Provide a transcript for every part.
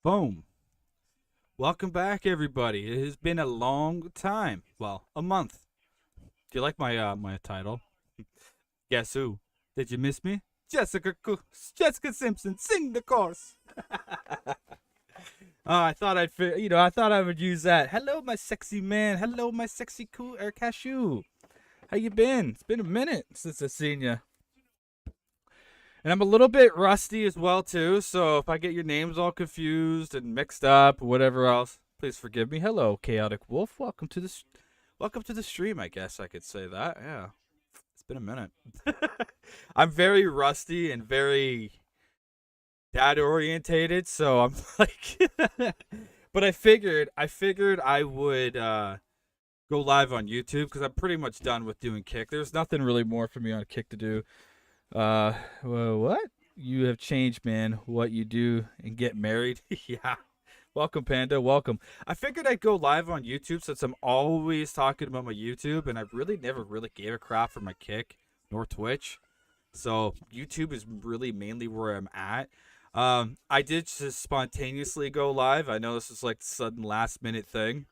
Boom. Welcome back, everybody. It has been a long time. Well, a month. Do you like my title? Guess who? Did you miss me? Jessica Simpson, sing the chorus. I thought I thought I would use that. Hello, my sexy man. Hello, my sexy cool air cashew. How you been? It's been a minute since I seen you. And I'm a little bit rusty as well too, so if I get your names all confused and mixed up or whatever else, please forgive me. Hello, Chaotic Wolf. Welcome to the stream, I guess I could say that. Yeah. It's been a minute. I'm very rusty and very data orientated, so I'm like but I figured I would go live on YouTube because I'm pretty much done with doing Kick. There's nothing really more for me on Kick to do. Well, what? You have changed, man. What you do and get married? Yeah. Welcome, Panda. Welcome. I figured I'd go live on YouTube since I'm always talking about my YouTube, and I really never really gave a crap for my Kick nor Twitch. So YouTube is really mainly where I'm at. I did just spontaneously go live. I know this is like the sudden last minute thing.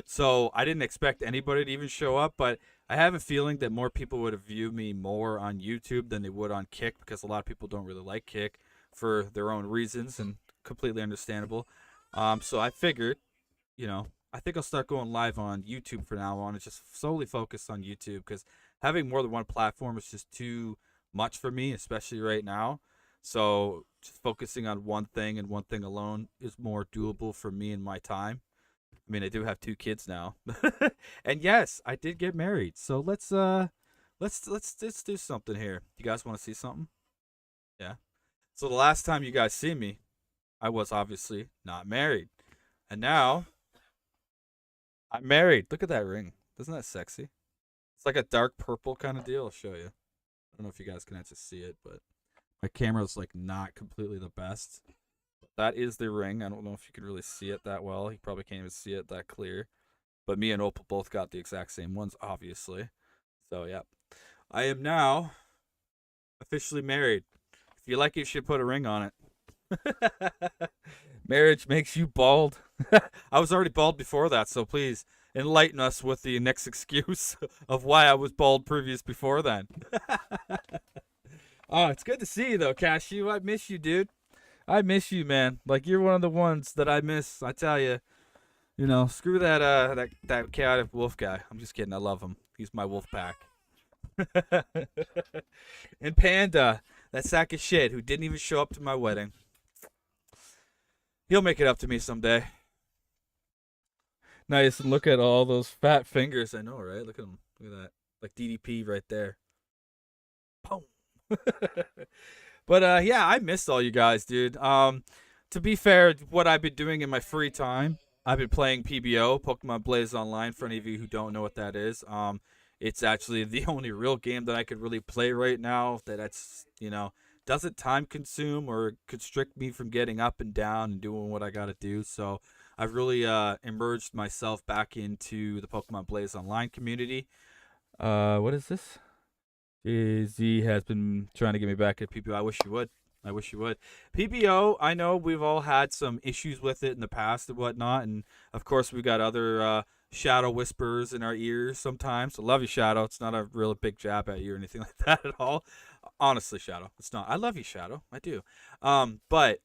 So I didn't expect anybody to even show up, but I have a feeling that more people would have viewed me more on YouTube than they would on Kick because a lot of people don't really like Kick for their own reasons and completely understandable. So I figured, I think I'll start going live on YouTube from now on and just solely focus on YouTube because having more than one platform is just too much for me, especially right now. So just focusing on one thing and one thing alone is more doable for me and my time. I mean, I do have two kids now, and yes, I did get married. So let's do something here. You guys want to see something? Yeah. So the last time you guys see me, I was obviously not married, and now I'm married. Look at that ring. Isn't that sexy? It's like a dark purple kind of deal. I'll show you. I don't know if you guys can actually see it, but my camera's like not completely the best. That is the ring. I don't know if you can really see it that well. You probably can't even see it that clear. But me and Opal both got the exact same ones, obviously. So, yeah. I am now officially married. If you like it, you should put a ring on it. Marriage makes you bald. I was already bald before that, so please enlighten us with the next excuse of why I was bald previous before then. Oh, it's good to see you, though, Cashew. I miss you, dude. I miss you, man. Like you're one of the ones that I miss. I tell you, screw that chaotic wolf guy. I'm just kidding. I love him. He's my wolf pack. And Panda, that sack of shit who didn't even show up to my wedding. He'll make it up to me someday. Nice, and look at all those fat fingers. I know, right? Look at him. Look at that. Like DDP right there. Boom. But yeah, I missed all you guys, dude. To be fair, what I've been doing in my free time, I've been playing PBO, Pokemon Blaze Online. For any of you who don't know what that is, it's actually the only real game that I could really play right now. That's doesn't time consume or constrict me from getting up and down and doing what I gotta do. So I've really immersed myself back into the Pokemon Blaze Online community. What is this? Z has been trying to get me back at PBO. I wish you would. I wish you would. PBO, I know we've all had some issues with it in the past and whatnot. And of course, we've got other shadow whispers in our ears sometimes. I love you, Shadow. It's not a real big jab at you or anything like that at all. Honestly, Shadow, it's not. I love you, Shadow. I do. But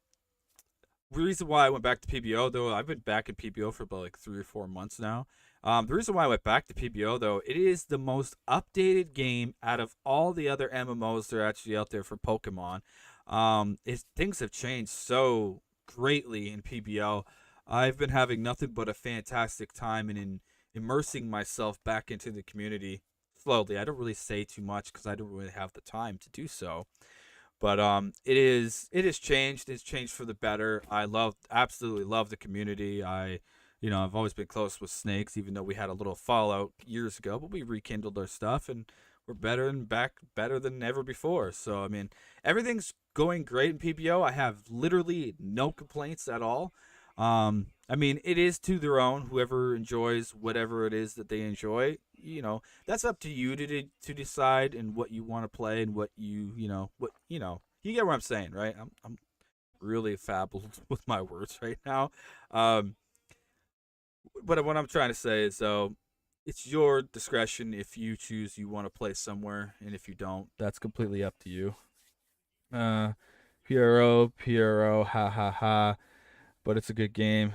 the reason why I went back to PBO, though, I've been back in PBO for about like 3 or 4 months now. The reason why I went back to PBO, though, it is the most updated game out of all the other MMOs that are actually out there for Pokemon. Things have changed so greatly in PBO. I've been having nothing but a fantastic time and in immersing myself back into the community slowly. I don't really say too much because I don't really have the time to do so. But it has changed. It's changed for the better. Absolutely love the community. I've always been close with Snakes, even though we had a little fallout years ago. But we rekindled our stuff, and we're better than ever before. So I mean, everything's going great in PBO. I have literally no complaints at all. I mean, it is to their own. Whoever enjoys whatever it is that they enjoy, that's up to you to decide and what you want to play and what you get what I'm saying, right? I'm really fabulous with my words right now. Um, but what I'm trying to say is, though, it's your discretion if you choose you want to play somewhere, and if you don't, that's completely up to you. Uh, PRO, ha ha ha. But it's a good game.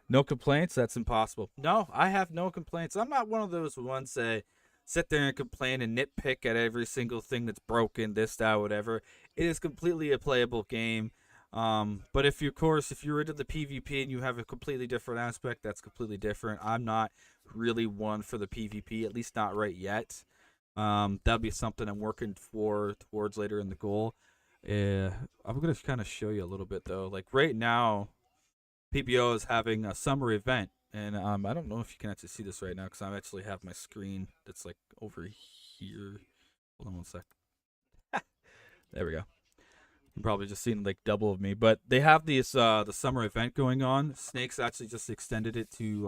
No complaints? That's impossible. No, I have no complaints. I'm not one of those ones that sit there and complain and nitpick at every single thing that's broken, this, that, whatever. It is completely a playable game. But if you, of course, if you're into the PvP and you have a completely different aspect, that's completely different. I'm not really one for the PvP, at least not right yet. That'll be something I'm working towards later in the goal. I'm gonna kind of show you a little bit though. Like right now, PBO is having a summer event, and I don't know if you can actually see this right now because I actually have my screen that's like over here. Hold on one sec. There we go. You're probably just seeing like double of me, but they have this the summer event going on. Snakes actually just extended it to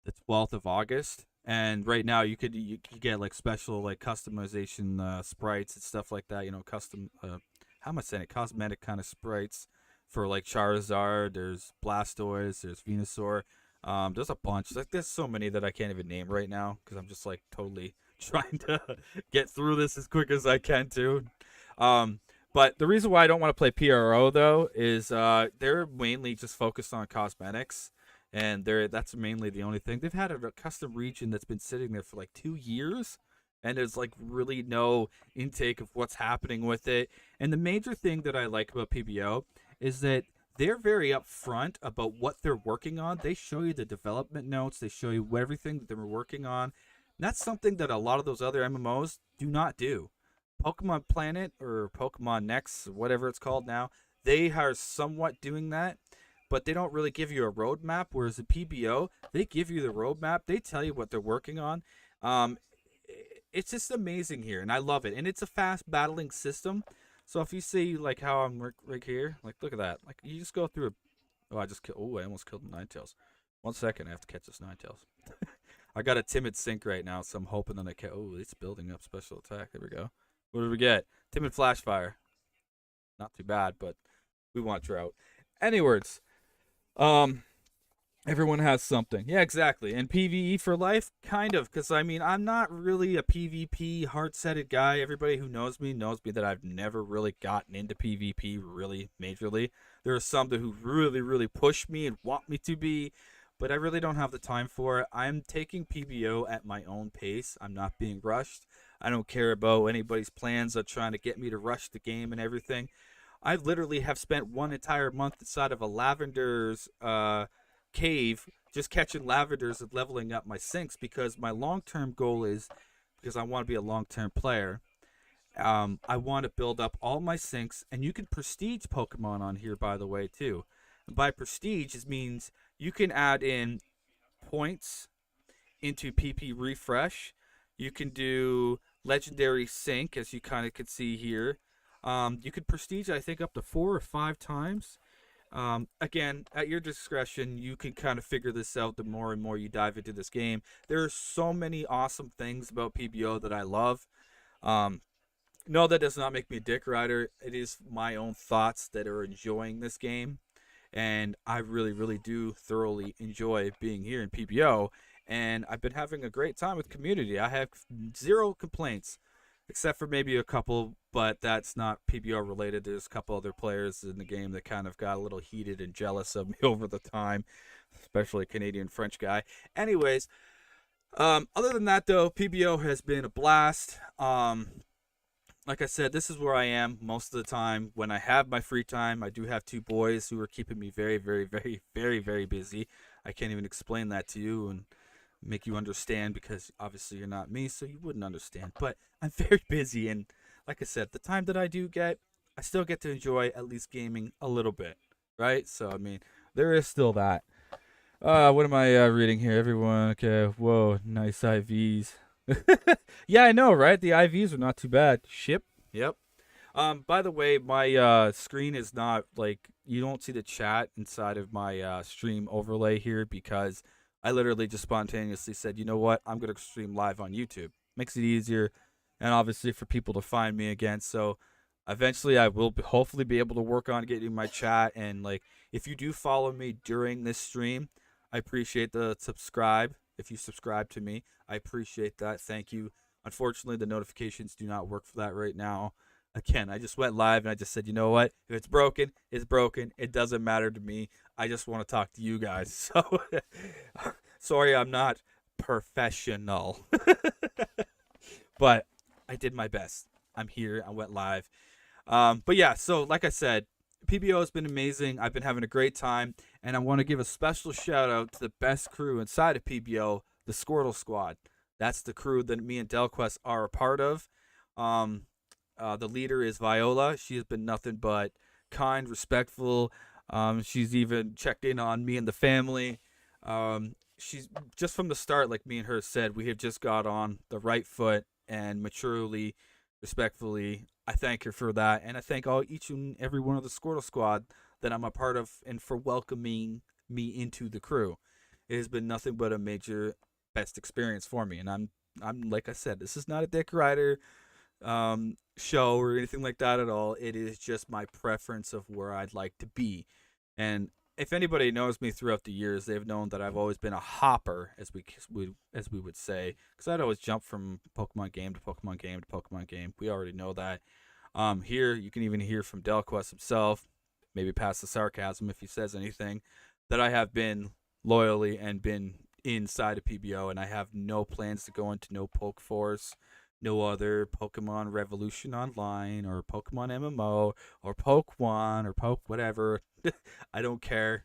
the 12th of August. And right now you get like special like customization sprites and stuff like that. You know, custom how am I saying it? Cosmetic kind of sprites for like Charizard. There's Blastoise. There's Venusaur. There's a bunch. Like there's so many that I can't even name right now because I'm just like totally trying to get through this as quick as I can too. Um, but the reason why I don't want to play PRO though is they're mainly just focused on cosmetics, and that's mainly the only thing. They've had a custom region that's been sitting there for like 2 years, and there's like really no intake of what's happening with it. And the major thing that I like about PBO is that they're very upfront about what they're working on. They show you the development notes. They show you everything that they're working on. And that's something that a lot of those other MMOs do not do. Pokemon Planet or Pokemon Next, whatever it's called now, they are somewhat doing that, but they don't really give you a roadmap. Whereas the PBO, they give you the roadmap. They tell you what they're working on. Um, it's just amazing here, and I love it. And it's a fast battling system. So if you see like how I'm right here, like look at that. Like you just go through. I almost killed the Ninetales. 1 second, I have to catch this Ninetales. I got a timid sink right now, so I'm hoping that I can. Oh, it's building up special attack. There we go. What did we get? Timid flash fire. Not too bad, but we want drought. Anyways, um, everyone has something. Yeah, exactly. And PVE for life, kind of, because I mean, I'm not really a PvP hard-setted guy. Everybody who knows me that I've never really gotten into PvP really majorly. There are some who really, really push me and want me to be, but I really don't have the time for it. I'm taking PBO at my own pace. I'm not being rushed. I don't care about anybody's plans of trying to get me to rush the game and everything. I literally have spent one entire month inside of a lavender's cave just catching lavenders and leveling up my sinks because my long-term goal is, because I want to be a long-term player, I want to build up all my sinks, and you can prestige Pokemon on here, by the way, too. And by prestige, it means you can add in points into PP refresh. You can do legendary sync, as you kind of could see here. You could prestige, I think, up to 4 or 5 times. Again, at your discretion, you can kind of figure this out the more and more you dive into this game. There are so many awesome things about PBO that I love. No, that does not make me a dick rider. It is my own thoughts that are enjoying this game. And I really, really do thoroughly enjoy being here in PBO. And I've been having a great time with community. I have zero complaints, except for maybe a couple, but that's not PBO related. There's a couple other players in the game that kind of got a little heated and jealous of me over the time, especially a Canadian French guy. Anyways, other than that though, PBO has been a blast. Like I said, this is where I am most of the time. When I have my free time, I do have 2 boys who are keeping me very, very, very, very, very busy. I can't even explain that to you and make you understand because obviously you're not me, so you wouldn't understand. But I'm very busy, and like I said, the time that I do get, I still get to enjoy at least gaming a little bit, right? So I mean, there is still that. What am I reading here? Everyone, okay. Whoa, nice IVs. Yeah, I know, right? The IVs are not too bad. Ship. Yep. By the way, my screen is not like you don't see the chat inside of my stream overlay here because I literally just spontaneously said, you know what? I'm gonna stream live on YouTube. Makes it easier, and obviously for people to find me again. So Eventually, I will hopefully be able to work on getting my chat. And like, if you do follow me during this stream, I appreciate the subscribe. If you subscribe to me, I appreciate that. Thank you. Unfortunately, the notifications do not work for that right now. Again, I just went live and I just said, you know what? If it's broken, it's broken. It doesn't matter to me. I just want to talk to you guys. So, sorry, I'm not professional, but I did my best. I'm here. I went live. But yeah, so like I said, PBO has been amazing. I've been having a great time, and I want to give a special shout out to the best crew inside of PBO, the Squirtle Squad. That's the crew that me and Delquest are a part of. Um, the leader is Viola. She has been nothing but kind, respectful. She's even checked in on me and the family. She's just from the start, like me and her said, we have just got on the right foot and maturely, respectfully. I thank her for that, and I thank each and every one of the Squirtle Squad that I'm a part of, and for welcoming me into the crew. It has been nothing but a major best experience for me, and I'm like I said, this is not a Dick Rider show or anything like that at all. It is just my preference of where I'd like to be. And if anybody knows me throughout the years, they've known that I've always been a hopper, as we would say, because I'd always jump from Pokemon game to Pokemon game to Pokemon game. We already know that. Here you can even hear from Delquest himself, maybe past the sarcasm if he says anything, that I have been loyally and been inside of PBO, and I have no plans to go into no Poke Force, no other Pokemon Revolution Online or Pokemon MMO or Poke One or Poke whatever. I don't care.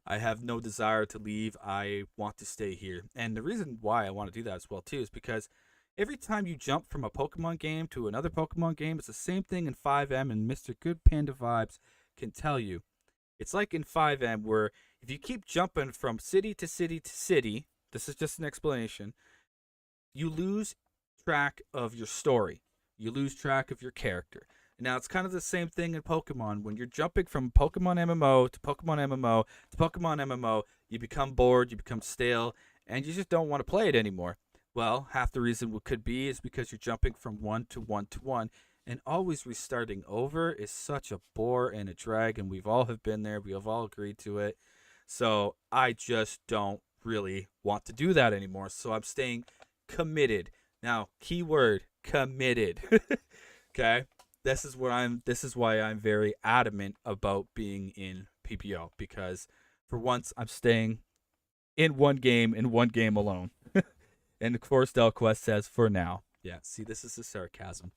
I have no desire to leave. I want to stay here. And the reason why I want to do that as well too is because every time you jump from a Pokemon game to another Pokemon game, it's the same thing in 5M, and Mr. Good Panda Vibes can tell you. It's like in 5M where if you keep jumping from city to city to city, this is just an explanation, you lose track of your story. You lose track of your character. Now, it's kind of the same thing in Pokemon. When you're jumping from Pokemon MMO to Pokemon MMO to Pokemon MMO, you become bored, you become stale, and you just don't want to play it anymore. Well, half the reason what could be is because you're jumping from one to one to one, and always restarting over is such a bore and a drag, and we've all have been there. We have all agreed to it. So I just don't really want to do that anymore. So I'm staying committed. Now, keyword committed. Okay? This is why I'm very adamant about being in PPO, because for once I'm staying in one game alone. And of course Delquest says for now. Yeah, see, this is the sarcasm.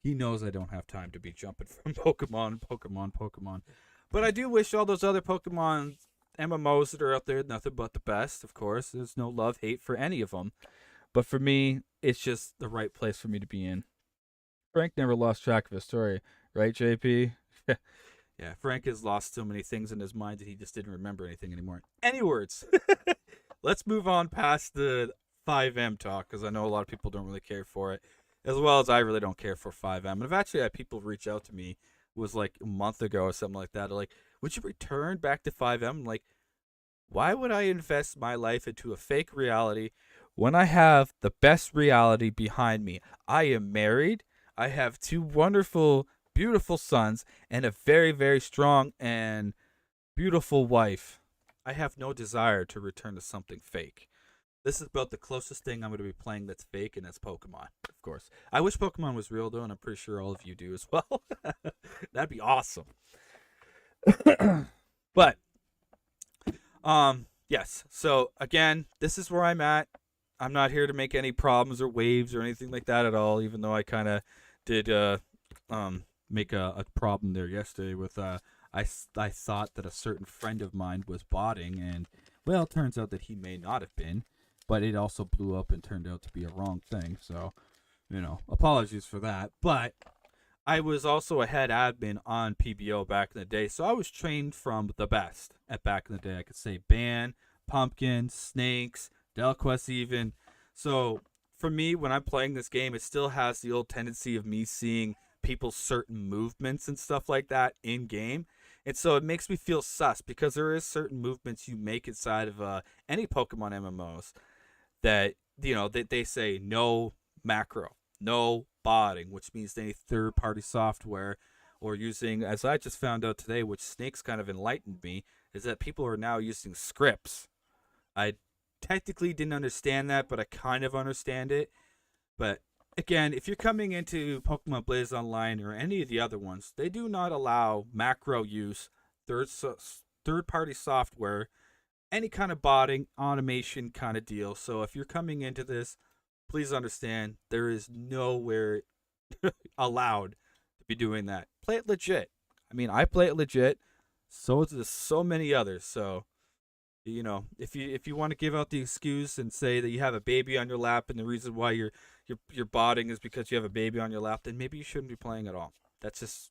He knows I don't have time to be jumping from Pokemon. But I do wish all those other Pokemon MMOs that are out there nothing but the best, of course. There's no love, hate for any of them. But for me, it's just the right place for me to be in. Frank never lost track of his story, right, JP? Yeah, Frank has lost so many things in his mind that he just didn't remember anything anymore. Any words? Let's move on past the 5M talk, because I know a lot of people don't really care for it, as well as I really don't care for 5M. And I've actually had people reach out to me, it was like a month ago or something like that, they're like, would you return back to 5M? I'm like, why would I invest my life into a fake reality when I have the best reality behind me? I am married. I have two wonderful, beautiful sons and a very, very strong and beautiful wife. I have no desire to return to something fake. This is about the closest thing I'm going to be playing that's fake, and that's Pokemon, of course. I wish Pokemon was real, though, and I'm pretty sure all of you do as well. That'd be awesome. But, yes. So, again, this is where I'm at. I'm not here to make any problems or waves or anything like that at all, even though I kind of did make a problem there yesterday with I thought that a certain friend of mine was botting, and well, it turns out that he may not have been, but it also blew up and turned out to be a wrong thing. So, apologies for that. But I was also a head admin on PBO back in the day, so I was trained from the best at back in the day. I could say Ban, Pumpkin, Snakes, Delquest even. So for me, when I'm playing this game, it still has the old tendency of me seeing people's certain movements and stuff like that in game. And so it makes me feel sus, because there is certain movements you make inside of any Pokemon MMOs that, that they say no macro, no botting, which means any third-party software or using, as I just found out today, which Snakes kind of enlightened me, is that people are now using scripts. I technically didn't understand that, but I kind of understand it. But again, if you're coming into Pokemon Blaze Online or any of the other ones, they do not allow macro use, third party software, any kind of botting, automation kind of deal. So if you're coming into this, please understand there is nowhere allowed to be doing that. Play it legit. I mean, I play it legit. So does so many others. So if you want to give out the excuse and say that you have a baby on your lap and the reason why you're botting is because you have a baby on your lap, then maybe you shouldn't be playing at all. That's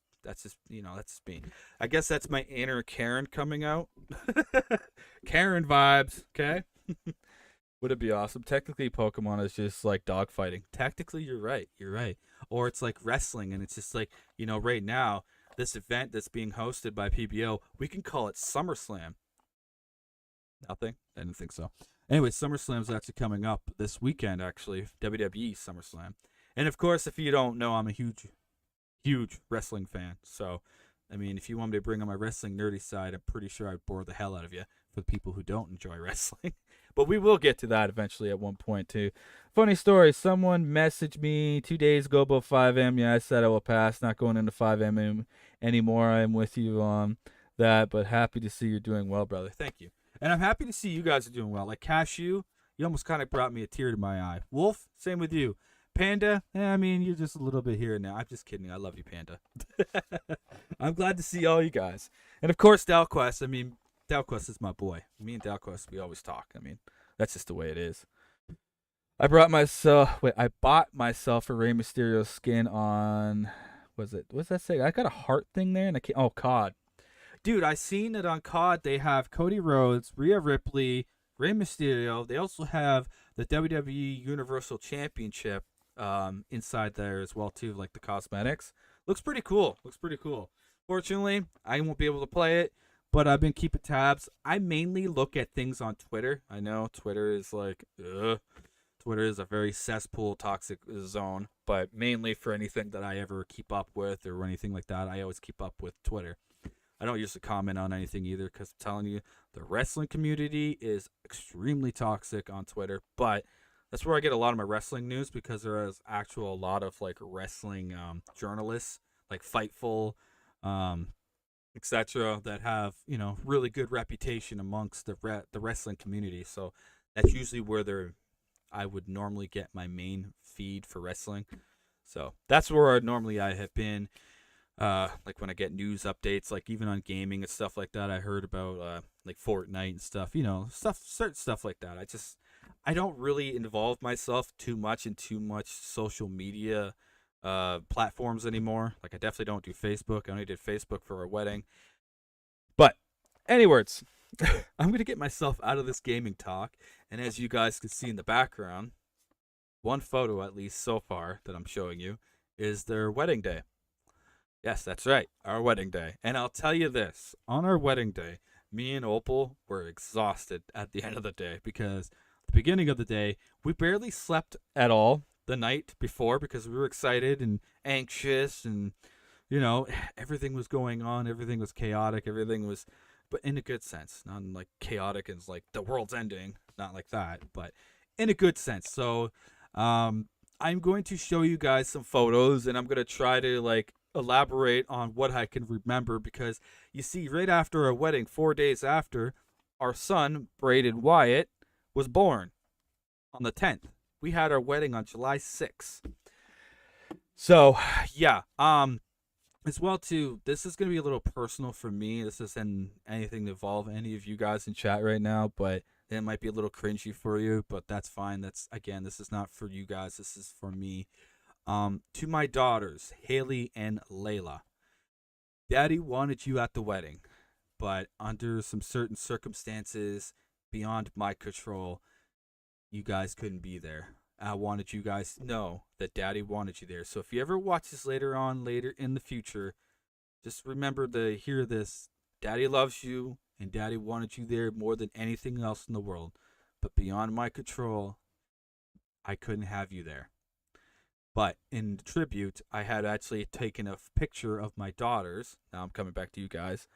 me. I guess that's my inner Karen coming out. Karen vibes, okay? Would it be awesome? Technically, Pokemon is just like dogfighting. Technically, you're right. You're right. Or it's like wrestling, and it's just like, right now, this event that's being hosted by PBO, we can call it SummerSlam. Nothing? I didn't think so. Anyway, SummerSlam's actually coming up this weekend, actually. WWE SummerSlam. And of course, if you don't know, I'm a huge, huge wrestling fan. So, I mean, if you want me to bring on my wrestling nerdy side, I'm pretty sure I'd bore the hell out of you for the people who don't enjoy wrestling. But we will get to that eventually at one point, too. Funny story. Someone messaged me 2 days ago about 5M. Yeah, I said I will pass. Not going into 5M anymore. I'm with you on that, but happy to see you're doing well, brother. Thank you. And I'm happy to see you guys are doing well. Like Cashew, you almost kind of brought me a tear to my eye. Wolf, same with you. Panda, I mean, you're just a little bit here and now. I'm just kidding. I love you, Panda. I'm glad to see all you guys. And of course, Dalquest. I mean, Dalquest is my boy. Me and Dalquest, we always talk. I mean, that's just the way it is. I bought myself a Rey Mysterio skin on, what's that say? I got a heart thing there, and I can't, oh, COD. Dude, I seen it on COD. They have Cody Rhodes, Rhea Ripley, Rey Mysterio. They also have the WWE Universal Championship inside there as well too, like the cosmetics. Looks pretty cool. Fortunately, I won't be able to play it, but I've been keeping tabs. I mainly look at things on Twitter. I know Twitter is like, Twitter is a very cesspool, toxic zone, but mainly for anything that I ever keep up with or anything like that, I always keep up with Twitter. I don't usually comment on anything either because I'm telling you, the wrestling community is extremely toxic on Twitter. But that's where I get a lot of my wrestling news because there is a lot of like wrestling journalists like Fightful, etc. that have really good reputation amongst the wrestling community. So that's usually where I would normally get my main feed for wrestling. So that's where I have been. Like when I get news updates, like even on gaming and stuff like that, I heard about like Fortnite and stuff, certain stuff like that. I don't really involve myself too much in social media platforms anymore. Like I definitely don't do Facebook. I only did Facebook for our wedding. But anyways, I'm gonna get myself out of this gaming talk, and as you guys can see in the background, one photo at least so far that I'm showing you is their wedding day. Yes, that's right, our wedding day. And I'll tell you this, on our wedding day, me and Opal were exhausted at the end of the day because at the beginning of the day, we barely slept at all the night before because we were excited and anxious and, everything was going on, everything was chaotic, but in a good sense, not in like chaotic and like the world's ending, not like that, but in a good sense. So, I'm going to show you guys some photos and I'm going to try to like elaborate on what I can remember because you see, right after our wedding, 4 days after, our son, Brayden Wyatt, was born on the 10th. We had our wedding on July 6th. So, yeah, as well too, this is going to be a little personal for me. This isn't anything to involve any of you guys in chat right now, but it might be a little cringy for you, but that's fine. This is not for you guys. This is for me. To my daughters, Haley and Layla. Daddy wanted you at the wedding, but under some certain circumstances beyond my control, you guys couldn't be there. I wanted you guys to know that Daddy wanted you there. So if you ever watch this later in the future, just remember to hear this. Daddy loves you, and Daddy wanted you there more than anything else in the world. But beyond my control, I couldn't have you there. But in tribute, I had actually taken a picture of my daughters. Now I'm coming back to you guys.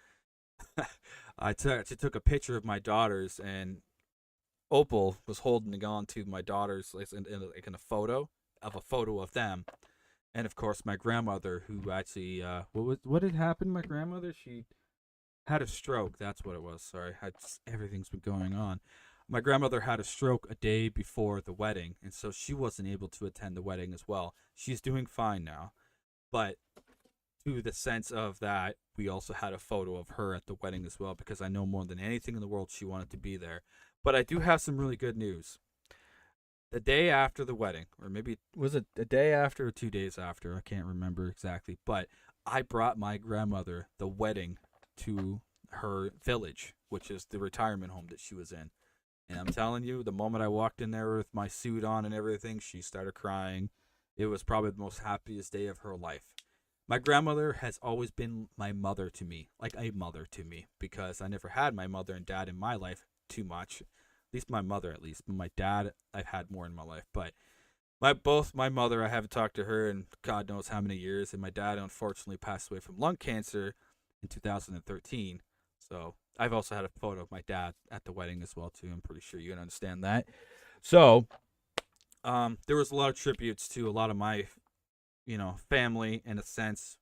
Actually took a picture of my daughters, and Opal was holding on to my daughters like in a photo of them. And of course, my grandmother, who actually, what had happened? My grandmother, she had a stroke. That's what it was. Sorry, everything's been going on. My grandmother had a stroke a day before the wedding, and so she wasn't able to attend the wedding as well. She's doing fine now, but to the sense of that, we also had a photo of her at the wedding as well, because I know more than anything in the world she wanted to be there. But I do have some really good news. The day after the wedding, or maybe was it a day after or 2 days after? I can't remember exactly, but I brought my grandmother the wedding to her village, which is the retirement home that she was in. And I'm telling you, the moment I walked in there with my suit on and everything, she started crying. It was probably the most happiest day of her life. My grandmother has always been my mother to me, like a mother to me, because I never had my mother and dad in my life too much. At least my mother, at least. But my dad, I've had more in my life. But my mother, I haven't talked to her in God knows how many years, and my dad unfortunately passed away from lung cancer in 2013. So I've also had a photo of my dad at the wedding as well too. I'm pretty sure you can understand that. So there was a lot of tributes to a lot of my family in a sense.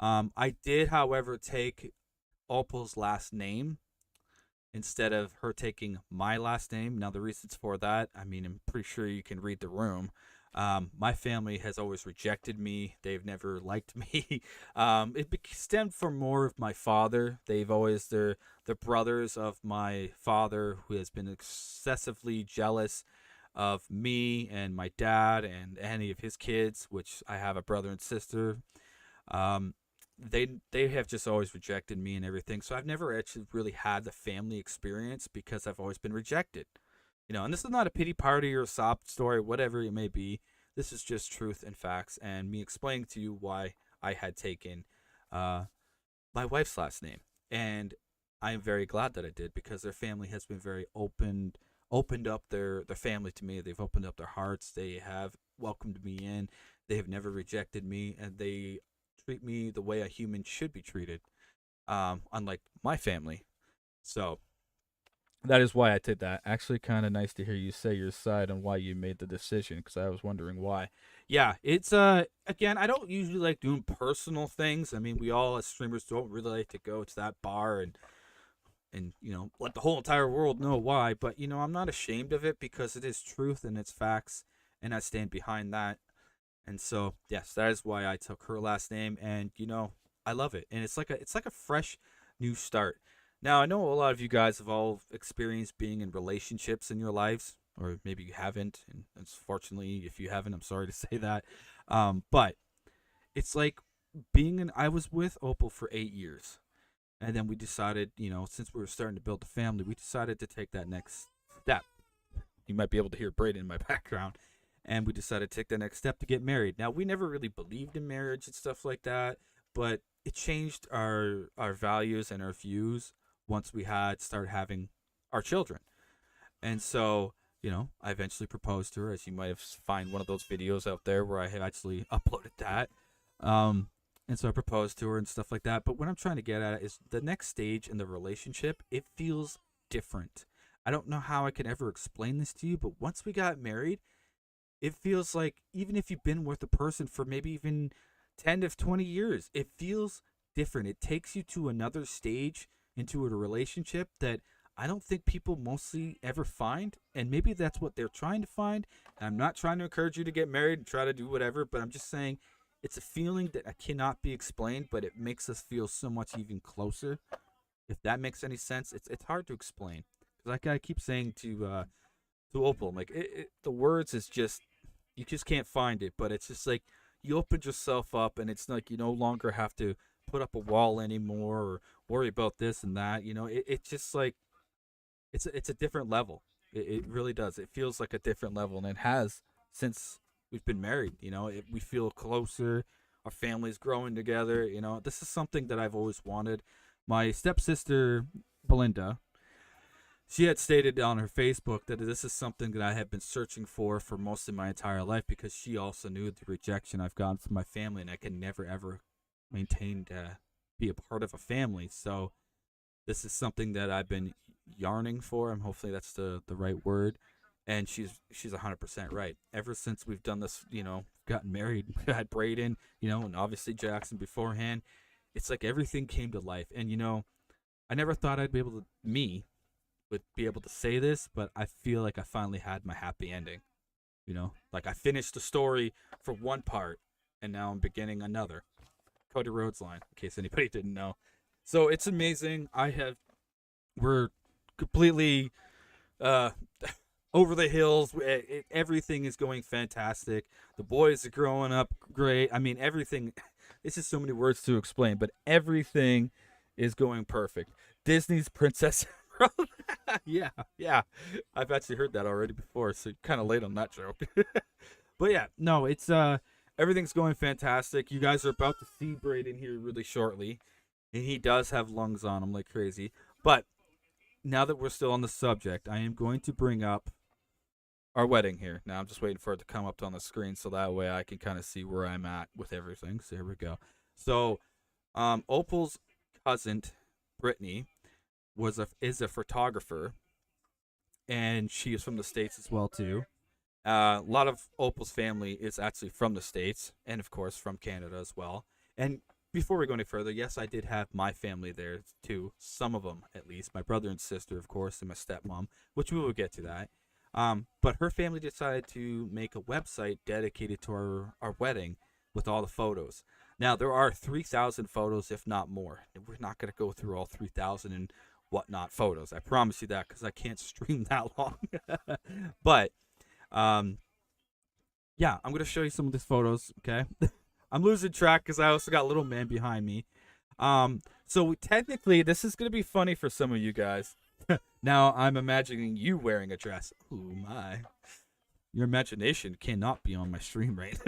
I did, however, take Opal's last name instead of her taking my last name. Now, the reasons for that, I mean, I'm pretty sure you can read the room. My family has always rejected me. They've never liked me. It stemmed from more of my father. They've always, they're the brothers of my father, who has been excessively jealous of me and my dad and any of his kids, which I have a brother and sister. Um, they have just always rejected me and everything. So I've never actually really had the family experience because I've always been rejected. And this is not a pity party or a sob story, whatever it may be. This is just truth and facts, and me explaining to you why I had taken uh, my wife's last name. And I am very glad that I did, because their family has been very opened up their family to me. They've opened up their hearts. They have welcomed me in. They have never rejected me, and they treat me the way a human should be treated, unlike my family. So that is why I did that. Actually, kind of nice to hear you say your side on why you made the decision, because I was wondering why. Yeah, it's again, I don't usually like doing personal things. I mean, we all as streamers don't really like to go to that bar and let the whole entire world know why. But I'm not ashamed of it, because it is truth and it's facts, and I stand behind that. And so, yes, that is why I took her last name, and I love it. And it's like a fresh new start. Now, I know a lot of you guys have all experienced being in relationships in your lives, or maybe you haven't, and unfortunately, if you haven't, I'm sorry to say that. But it's like I was with Opal for 8 years, and then we decided, since we were starting to build a family, we decided to take that next step. You might be able to hear Brayden in my background. And we decided to take the next step to get married. Now, we never really believed in marriage and stuff like that, but it changed our values and our views once we had started having our children. And so, I eventually proposed to her, as you might have find one of those videos out there where I have actually uploaded that. And so I proposed to her and stuff like that. But what I'm trying to get at is the next stage in the relationship, it feels different. I don't know how I can ever explain this to you, but once we got married, it feels like, even if you've been with a person for maybe even 10 to 20 years, it feels different. It takes you to another stage into a relationship that I don't think people mostly ever find. And maybe that's what they're trying to find. And I'm not trying to encourage you to get married and try to do whatever, but I'm just saying it's a feeling that cannot be explained, but it makes us feel so much even closer. If that makes any sense, it's hard to explain. Like I keep saying to Opal, I'm like, the words is just, you just can't find it. But it's just like you opened yourself up, and it's like you no longer have to put up a wall anymore or worry about this and that. It's just like it's a different level. It really does. It feels like a different level, and it has since we've been married. We feel closer. Our family's growing together. This is something that I've always wanted. My stepsister Belinda, she had stated on her Facebook that this is something that I have been searching for most of my entire life, because she also knew the rejection I've gotten from my family, and I can never ever maintain to be a part of a family. So this is something that I've been yarning for, and hopefully that's the right word. And she's 100% right. Ever since we've done this, gotten married, had Brayden, and obviously Jackson beforehand, it's like everything came to life. And I never thought I'd be able to would be able to say this, but I feel like I finally had my happy ending. Like I finished the story for one part, and now I'm beginning another. Cody Rhodes line, in case anybody didn't know. So it's amazing. We're completely over the hills. Everything is going fantastic. The boys are growing up great. I mean, everything. This is so many words to explain, but everything is going perfect. Disney's Princess. yeah. I've actually heard that already before, so kind of late on that joke. But yeah, no, it's everything's going fantastic. You guys are about to see Brayden here really shortly, and he does have lungs on him like crazy. But now that we're still on the subject, I am going to bring up our wedding here. Now I'm just waiting for it to come up on the screen so that way I can kind of see where I'm at with everything. So here we go. So Opal's cousin, Brittany, is a photographer, and she is from the States as well too. A lot of Opal's family is actually from the States, and of course from Canada as well. And before we go any further, yes, I did have my family there too. Some of them, at least. My brother and sister, of course, and my stepmom, which we will get to that. But her family decided to make a website dedicated to our wedding with all the photos. Now, there are 3,000 photos, if not more. We're not going to go through all 3,000 and whatnot photos. I promise you that, because I can't stream that long. But, yeah, I'm going to show you some of these photos, okay? I'm losing track because I also got little man behind me. So technically, this is going to be funny for some of you guys. Now, I'm imagining you wearing a dress. Ooh, my. Your imagination cannot be on my stream right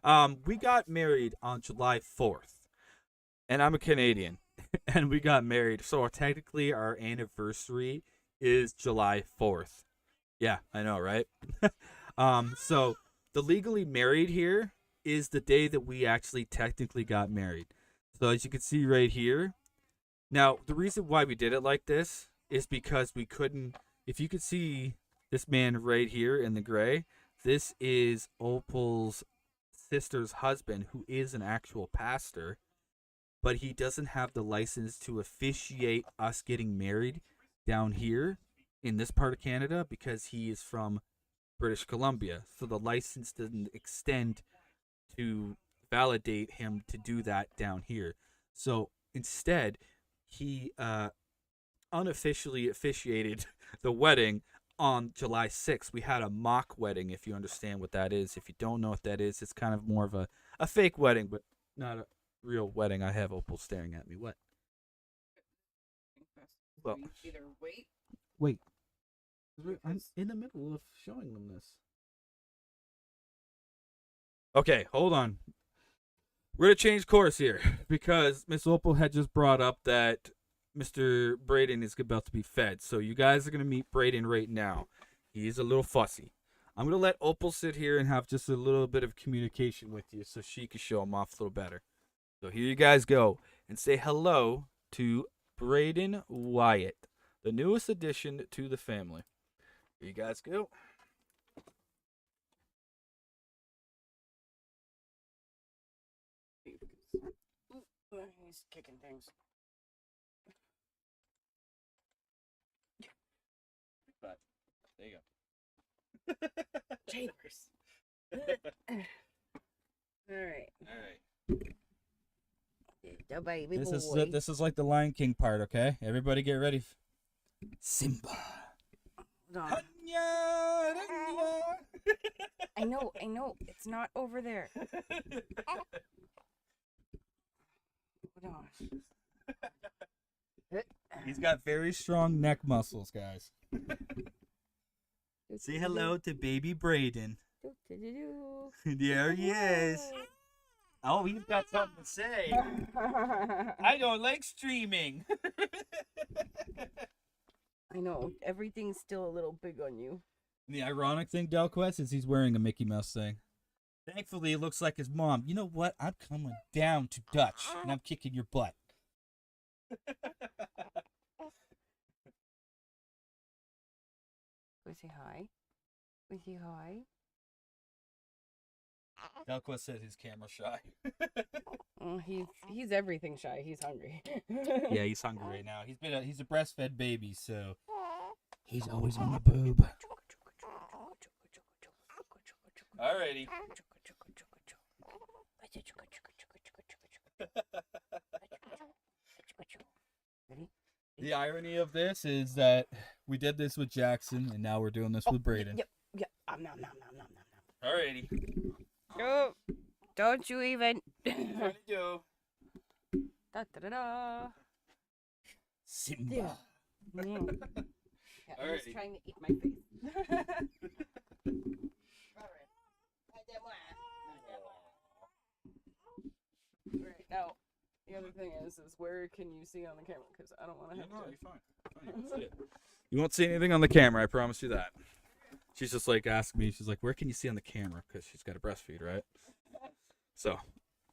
now. We got married on July 4th, and I'm a Canadian, and we got married. So technically, our anniversary is July 4th. Yeah, I know, right? So the legally married here is the day that we actually technically got married. So as you can see right here. Now, the reason why we did it like this is because we couldn't, if you could see this man right here in the gray, this is Opal's sister's husband, who is an actual pastor, but he doesn't have the license to officiate us getting married down here in this part of Canada because he is from British Columbia. So the license doesn't extend to validate him to do that down here. So instead, he unofficially officiated the wedding on July 6th. We had a mock wedding, if you understand what that is. If you don't know what that is, it's kind of more of a fake wedding, but not a real wedding. I have Opal staring at me. What? Well, either wait. I'm in the middle of showing them this. Okay, hold on. We're going to change course here because Miss Opal had just brought up that Mr. Brayden is about to be fed. So you guys are going to meet Brayden right now. He's a little fussy. I'm going to let Opal sit here and have just a little bit of communication with you so she can show him off a little better. So here you guys go and say hello to Brayden Wyatt, the newest addition to the family. Here you guys go. He's kicking things. But there you go. Chambers. All right. The baby boy. This is like the Lion King part, okay? Everybody get ready. Simba. Hold on. I know. It's not over there. Hold on. He's got very strong neck muscles, guys. Say hello to baby Brayden. There he is. Oh, he's got something to say. I don't like streaming. I know. Everything's still a little big on you. And the ironic thing, Delquest, is he's wearing a Mickey Mouse thing. Thankfully, it looks like his mom. You know what? I'm coming down to Dutch, and I'm kicking your butt. Go say hi. Go say hi. Delquest said he's camera shy. He's everything shy. He's hungry. Yeah, he's hungry right now. He's a breastfed baby, so he's always on the boob. Alrighty. The irony of this is that we did this with Jackson, and now we're doing this with Brayden. Yep. Nom. Alrighty. Oh, don't you even. What do you do? Da da da da. Simba. Yeah. I'm just Alrighty. trying to eat my face. Right, now, the other thing is where can you see on the camera? Because I don't want to have No, to. you're fine. You won't see it. You won't see anything on the camera, I promise you that. She's just like asking me, she's like, where can you see on the camera? Because she's got a breastfeed, right? So,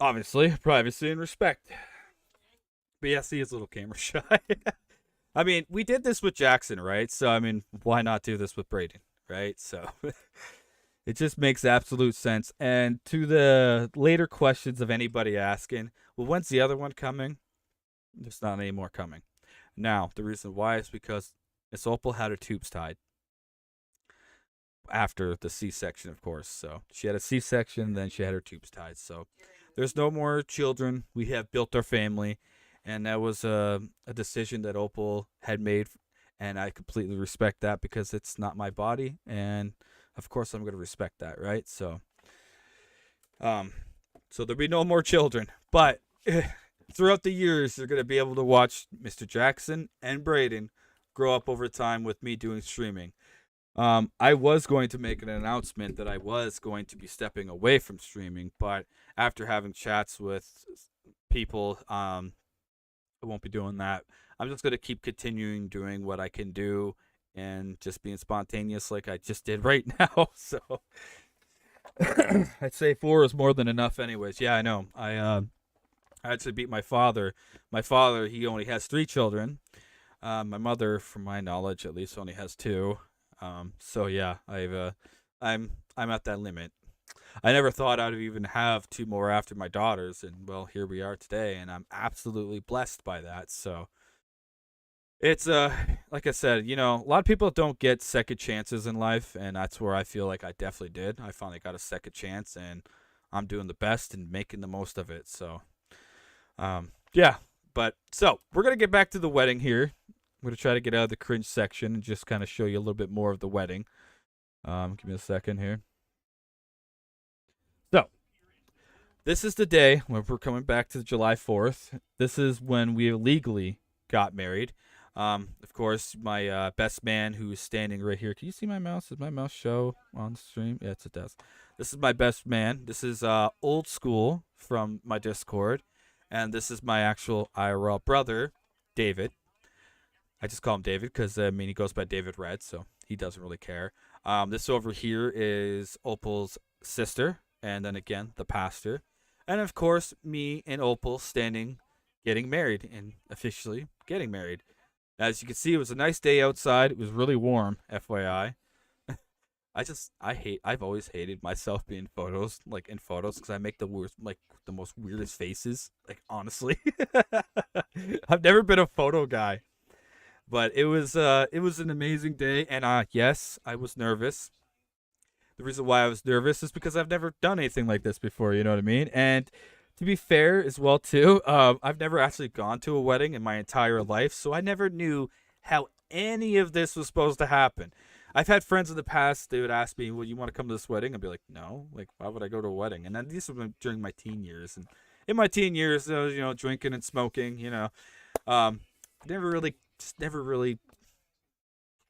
obviously, privacy and respect. But yeah, see, it's a little camera shy. I mean, we did this with Jackson, right? So, I mean, why not do this with Brayden, right? So, it just makes absolute sense. And to the later questions of anybody asking, well, when's the other one coming? There's not any more coming. Now, the reason why is because Miss Opal had her tubes tied after the C-section, of course. So she had a C-section, then she had her tubes tied. So there's no more children. We have built our family, and that was a decision that Opal had made, and I completely respect that because it's not my body, and of course I'm going to respect that, right? So there'll be no more children, but throughout the years, you're going to be able to watch Mr. Jackson and Brayden grow up over time with me doing streaming. I was going to make an announcement that I was going to be stepping away from streaming, but after having chats with people, I won't be doing that. I'm just going to keep continuing doing what I can do and just being spontaneous like I just did right now. So I'd say 4 is more than enough anyways. Yeah, I know. I actually beat my father. My father, he only has 3 children. My mother, from my knowledge, at least only has 2. So yeah, I'm at that limit. I never thought I'd even have 2 more after my daughters, and well, here we are today, and I'm absolutely blessed by that. So it's like I said, a lot of people don't get second chances in life, and that's where I feel like I definitely did. I finally got a second chance, and I'm doing the best and making the most of it. So yeah, but so we're gonna get back to the wedding here. I'm going to try to get out of the cringe section and just kind of show you a little bit more of the wedding. Give me a second here. So, this is the day when we're coming back to July 4th. This is when we legally got married. Of course, my best man who is standing right here. Can you see my mouse? Does my mouse show on the stream? Yes, it does. This is my best man. This is old school from my Discord. And this is my actual IRL brother, David. I just call him David because, he goes by David Red, so he doesn't really care. This over here is Opal's sister, and then again, the pastor. And, of course, me and Opal standing, getting married, and officially getting married. As you can see, it was a nice day outside. It was really warm, FYI. I've always hated myself being in photos because I make the most weirdest faces, honestly. I've never been a photo guy. But it was an amazing day, and yes, I was nervous. The reason why I was nervous is because I've never done anything like this before, you know what I mean? And to be fair as well too, I've never actually gone to a wedding in my entire life, so I never knew how any of this was supposed to happen. I've had friends in the past, they would ask me, well, you want to come to this wedding? I'd be like, no, why would I go to a wedding? And then these were during my teen years, and in my teen years, I was, drinking and smoking, never really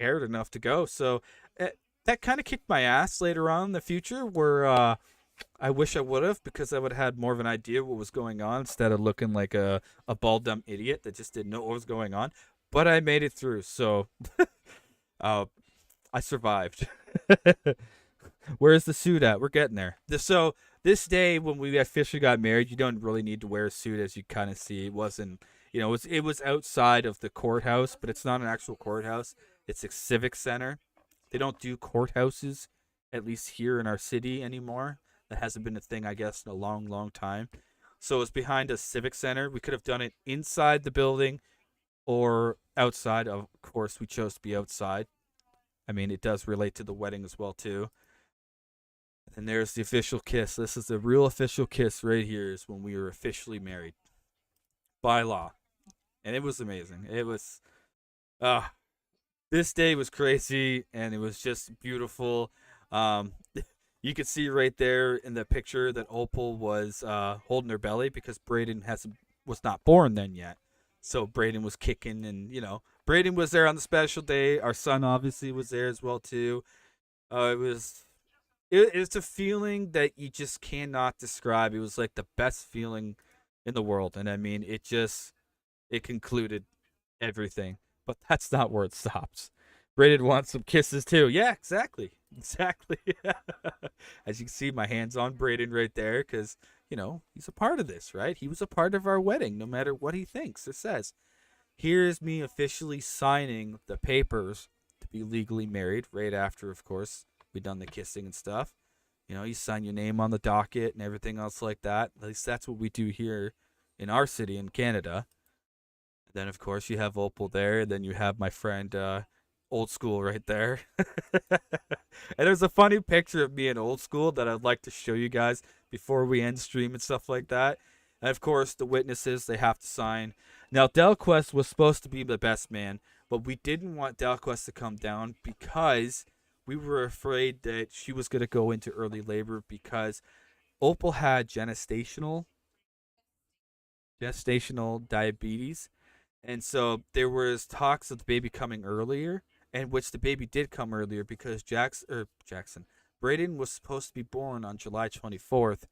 cared enough to go. So that kind of kicked my ass later on in the future where I wish I would have, because I would have had more of an idea what was going on instead of looking like a bald dumb idiot that just didn't know what was going on. but I made it through. So uh, I survived. Where's the suit at? We're getting there. So this day when we officially got married, you don't really need to wear a suit, as you kind of see. It wasn't, it was outside of the courthouse, but it's not an actual courthouse. It's a civic center. They don't do courthouses, at least here in our city anymore. That hasn't been a thing, I guess, in a long, long time. So it's behind a civic center. We could have done it inside the building or outside. Of course, we chose to be outside. I mean, it does relate to the wedding as well too. And there's the official kiss. This is the real official kiss right here. Is when we were officially married by law, and it was amazing. It was, uh, this day was crazy, and it was just beautiful. Um, you could see right there in the picture that Opal was holding her belly because Brayden was not born then yet. So Brayden was kicking, and Brayden was there on the special day. Our son obviously was there as well too. It's a feeling that you just cannot describe. It was like the best feeling in the world, and I mean, it concluded everything. But that's not where it stops. Brayden wants some kisses too. Yeah, exactly, exactly. As you can see, my hands on Brayden right there, because he's a part of this, right? He was a part of our wedding, no matter what he thinks or says. Here's me officially signing the papers to be legally married. Right after, of course, we done the kissing and stuff. You sign your name on the docket and everything else like that. At least that's what we do here in our city in Canada. And then, of course, you have Opal there. And then you have my friend Old School right there. And there's a funny picture of me in Old School that I'd like to show you guys before we end stream and stuff like that. And, of course, the witnesses, they have to sign. Now, Delquest was supposed to be the best man, but we didn't want Delquest to come down because we were afraid that she was going to go into early labor because Opal had gestational diabetes, and so there was talks of the baby coming earlier, and which the baby did come earlier because Jackson Brayden was supposed to be born on July 24th,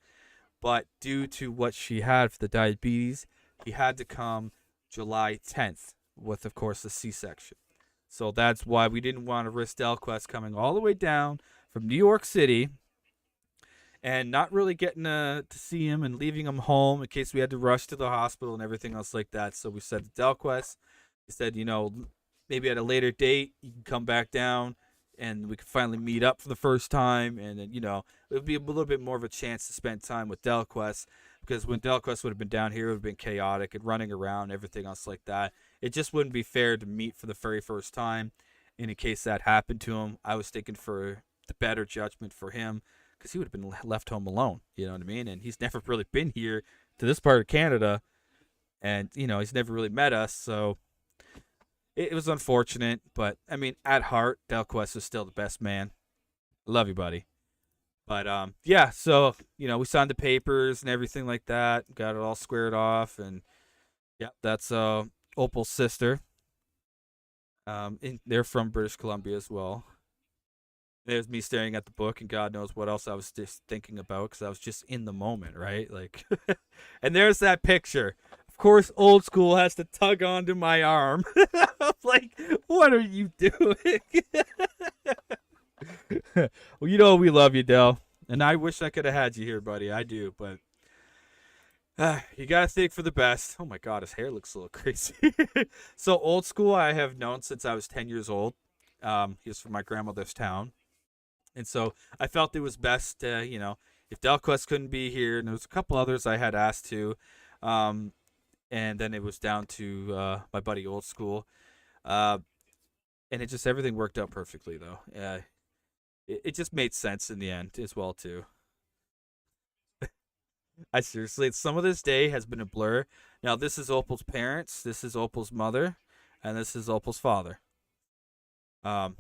but due to what she had for the diabetes, he had to come July 10th with, of course, a C-section. So that's why we didn't want to risk Delquest coming all the way down from New York City and not really getting to see him and leaving him home in case we had to rush to the hospital and everything else like that. So we said to Delquest, he said, maybe at a later date you can come back down and we could finally meet up for the first time. And then, it would be a little bit more of a chance to spend time with Delquest because when Delquest would have been down here, it would have been chaotic and running around, everything else like that. It just wouldn't be fair to meet for the very first time. And in case that happened to him, I was thinking for the better judgment for him because he would have been left home alone. You know what I mean? And he's never really been here to this part of Canada. And, he's never really met us. So it was unfortunate. But, I mean, at heart, Delquest is still the best man. Love you, buddy. But, yeah, so, we signed the papers and everything like that. Got it all squared off. And, yeah, that's Opal's sister. They're from British Columbia as well. There's me staring at the book, and God knows what else I was just thinking about because I was just in the moment, right? Like, and there's that picture. Of course, Old School has to tug onto my arm. I'm like, what are you doing? Well, we love you, Del, and I wish I could have had you here, buddy. I do, but you gotta think for the best. Oh my God, his hair looks a little crazy. So Old School, I have known since I was 10 years old. He's from my grandmother's town. And so I felt it was best, if Delquest couldn't be here, and there was a couple others I had asked to, and then it was down to my buddy Old School, and everything worked out perfectly though. It just made sense in the end as well too. I seriously, some of this day has been a blur. Now this is Opal's parents, this is Opal's mother, and this is Opal's father. Um,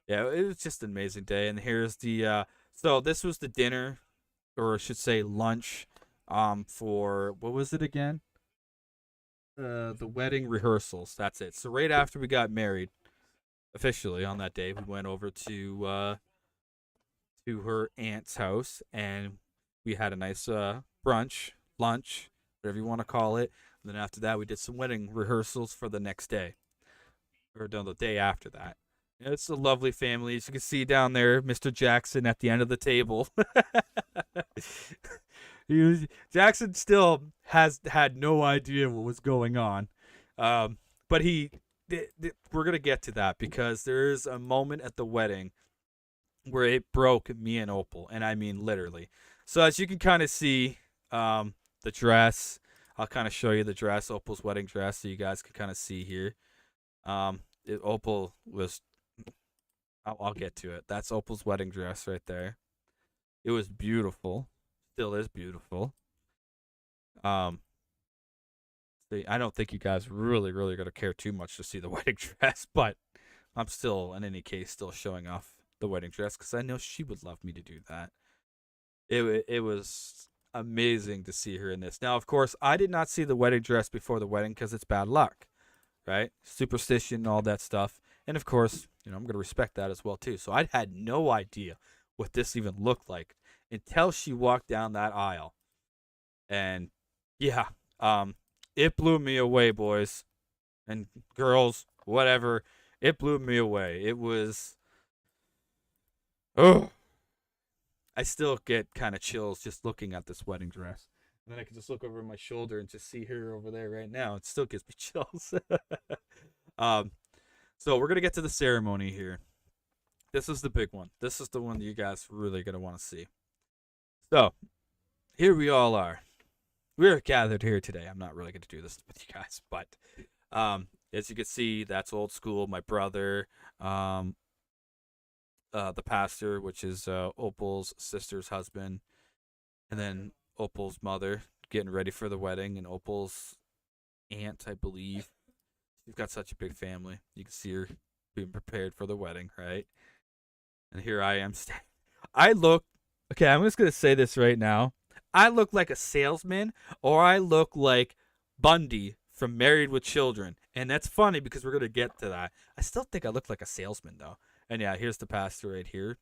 Yeah, it was just an amazing day. And here's the so this was the dinner, or I should say lunch, for what was it again? The wedding rehearsals. That's it. So right after we got married, officially on that day, we went over to her aunt's house and we had a nice brunch, lunch, whatever you want to call it. And then after that, we did some wedding rehearsals for the next day. or no, the day after that. It's a lovely family. As you can see down there, Mr. Jackson at the end of the table. Jackson still has had no idea what was going on, but we're gonna get to that because there's a moment at the wedding where it broke me and Opal, and I mean literally. So as you can kind of see, the dress. I'll kind of show you the dress, Opal's wedding dress, so you guys can kind of see here. Opal was. I'll get to it. That's Opal's wedding dress right there. It was beautiful. Still is beautiful. I don't think you guys really, really gonna care too much to see the wedding dress, but I'm still, in any case, still showing off the wedding dress because I know she would love me to do that. It was amazing to see her in this. Now, of course, I did not see the wedding dress before the wedding because it's bad luck, right? Superstition and all that stuff. And of course, I'm going to respect that as well too. So I had no idea what this even looked like until she walked down that aisle. And yeah, it blew me away, boys and girls, whatever. It blew me away. It was, oh, I still get kind of chills just looking at this wedding dress. And then I can just look over my shoulder and just see her over there right now. It still gives me chills. So we're going to get to the ceremony here. This is the big one. This is the one that you guys really going to want to see. So here we all are. We're gathered here today. I'm not really going to do this with you guys, but as you can see, that's old school. My brother, the pastor, which is Opal's sister's husband, and then Opal's mother getting ready for the wedding, and Opal's aunt, I believe. She's got such a big family. You can see her being prepared for the wedding, right? And here I am. Okay, I'm just going to say this right now. I look like a salesman, or I look like Bundy from Married with Children. And that's funny because we're going to get to that. I still think I look like a salesman, though. And yeah, here's the pastor right here.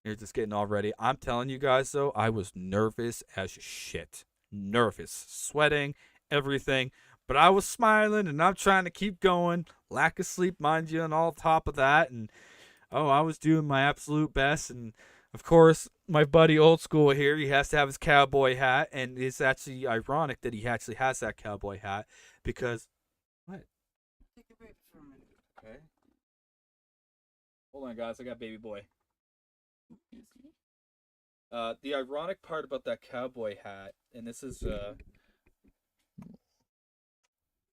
You're just getting all ready. I'm telling you guys, though, I was nervous as shit. Nervous. Sweating, everything. But I was smiling, and I'm trying to keep going. Lack of sleep, mind you, and all top of that. And, I was doing my absolute best. And, of course, my buddy Old School here, he has to have his cowboy hat. And it's actually ironic that he actually has that cowboy hat. Because, what? Take a break for a minute. Okay. Hold on, guys. I got baby boy. The ironic part about that cowboy hat, and this is,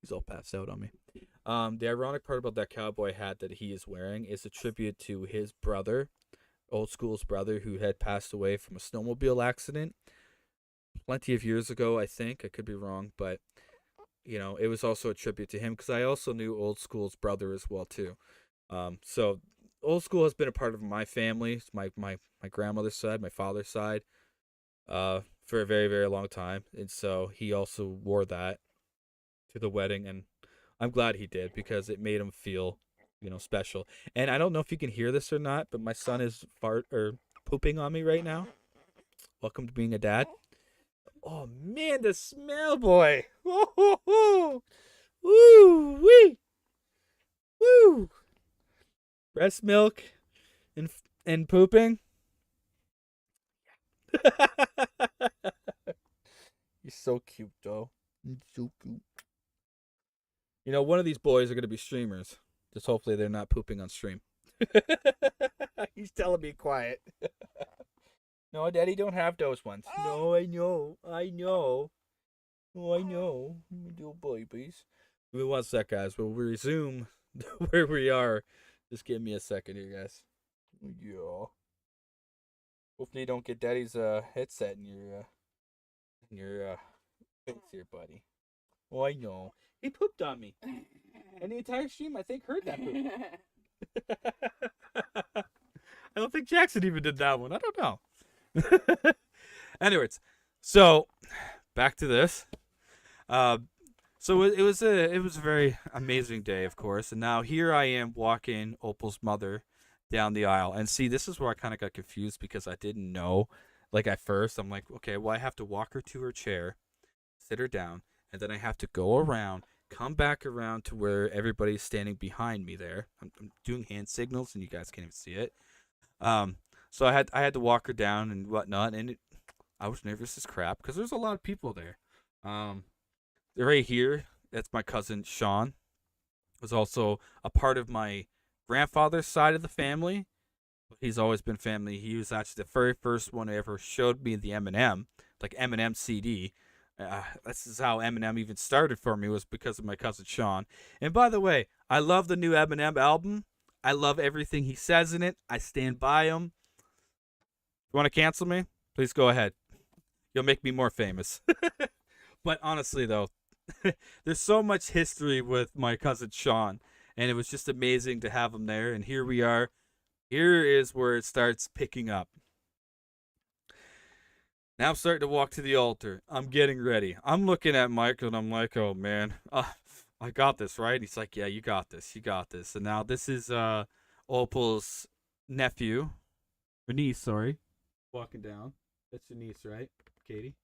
he's all passed out on me. The ironic part about that cowboy hat that he is wearing is a tribute to his brother, Old School's brother, who had passed away from a snowmobile accident plenty of years ago, I think. I could be wrong, but, it was also a tribute to him because I also knew Old School's brother as well, too. So Old School has been a part of my family, my grandmother's side, my father's side, for a very, very long time. And so he also wore that to the wedding, and I'm glad he did because it made him feel, special. And I don't know if you can hear this or not, but my son is pooping on me right now. Welcome to being a dad. Oh man, the smell, boy! Woo wee, woo! Breast milk and pooping. You're so cute, though. You're so cute. One of these boys are going to be streamers. Just hopefully they're not pooping on stream. He's telling me quiet. No, Daddy don't have those ones. No, I know. Oh, I know. Little babies. Give me 1 sec, guys. We'll resume where we are. Just give me a second here, guys. Yeah. Hopefully you don't get Daddy's headset in your face here, buddy. Oh, I know. He pooped on me. And the entire stream, I think, heard that poop. I don't think Jackson even did that one. I don't know. Anyways, so back to this. So it was a very amazing day, of course. And now here I am walking Opal's mother down the aisle. And see, this is where I kind of got confused because I didn't know. Like at first, I'm like, okay, well, I have to walk her to her chair, sit her down, and then I have to go around come back around to where everybody's standing behind me there. I'm doing hand signals, and you guys can't even see it. Um, so I had to walk her down and whatnot, and I was nervous as crap because there's a lot of people there. Um, right here, that's my cousin Sean. Was also a part of my grandfather's side of the family. He's always been family. He was actually the very first one who ever showed me the Eminem, like Eminem CD. This is how Eminem even started for me, was because of my cousin Sean. And by the way, I love the new Eminem album. I love everything he says in it. I stand by him. You want to cancel me? Please go ahead. You'll make me more famous. But honestly, though, there's so much history with my cousin Sean, and it was just amazing to have him there. And here we are. Here is where it starts picking up. Now I'm starting to walk to the altar. I'm getting ready. I'm looking at Michael, and I'm like, oh, man. I got this, right? He's like, yeah, you got this. You got this. And now this is Opal's nephew. Or niece, sorry. Walking down. That's your niece, right, Katie?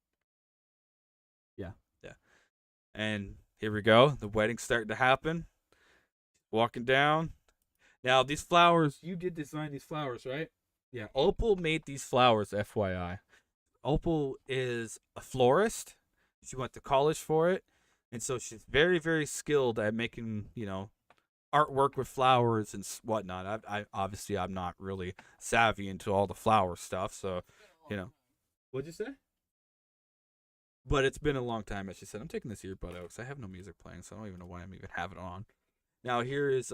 Yeah, yeah. And here we go. The wedding's starting to happen. Walking down. Now, these flowers, you did design these flowers, right? Yeah, Opal made these flowers, FYI. Opal is a florist. She went to college for it. And so she's very, very skilled at making, artwork with flowers and whatnot. Obviously, I'm not really savvy into all the flower stuff. So, What'd you say? But it's been a long time, as she said. I'm taking this earbud out because I have no music playing, so I don't even know why I'm even having it on. Now, here is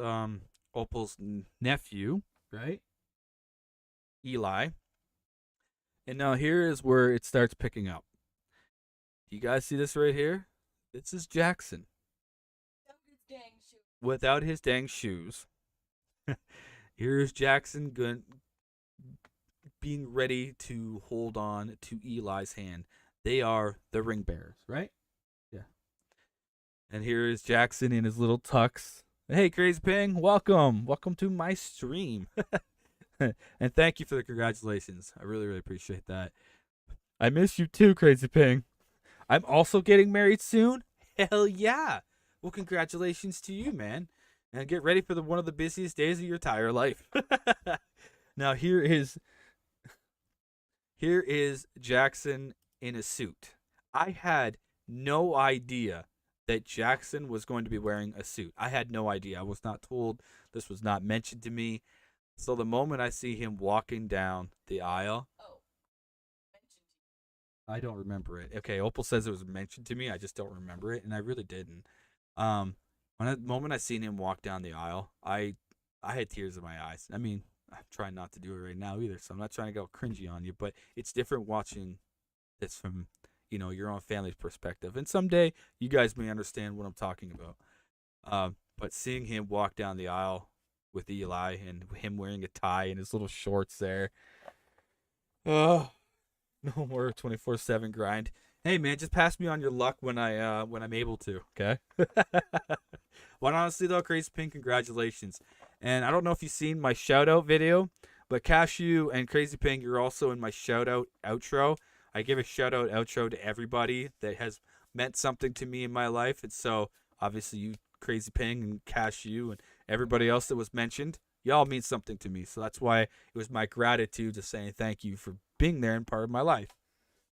Opal's nephew, right? Eli. And now here is where it starts picking up. You guys see this right here? This is Jackson. Without his dang shoes. Here's Jackson being ready to hold on to Eli's hand. They are the ring bearers, right? Yeah. And here is Jackson in his little tux. Hey, Crazy Ping, welcome. Welcome to my stream. And thank you for the congratulations. I really, really appreciate that. I miss you too, Crazy Ping. I'm also getting married soon. Hell yeah. Well, congratulations to you, man. And get ready for one of the busiest days of your entire life. Now here is Jackson in a suit. I had no idea that Jackson was going to be wearing a suit. I had no idea. I was not told. This was not mentioned to me. So the moment I see him walking down the aisle, I don't remember it. Okay, Opal says it was mentioned to me. I just don't remember it, and I really didn't. When the moment I seen him walk down the aisle, I had tears in my eyes. I mean, I'm trying not to do it right now either, so I'm not trying to go cringy on you, but it's different watching this from your own family's perspective. And someday you guys may understand what I'm talking about. But seeing him walk down the aisle with Eli and him wearing a tie and his little shorts there. No more 24/7 grind. Hey man, just pass me on your luck when I'm able to, okay? But honestly though, Crazy Pink, congratulations. And I don't know if you've seen my shout out video, but Cashew and Crazy Pink, you're also in my shout out outro. I give a shout out outro to everybody that has meant something to me in my life. And so obviously you, Crazy Ping and Cashew and everybody else that was mentioned, y'all mean something to me. So that's why it was my gratitude to saying thank you for being there and part of my life.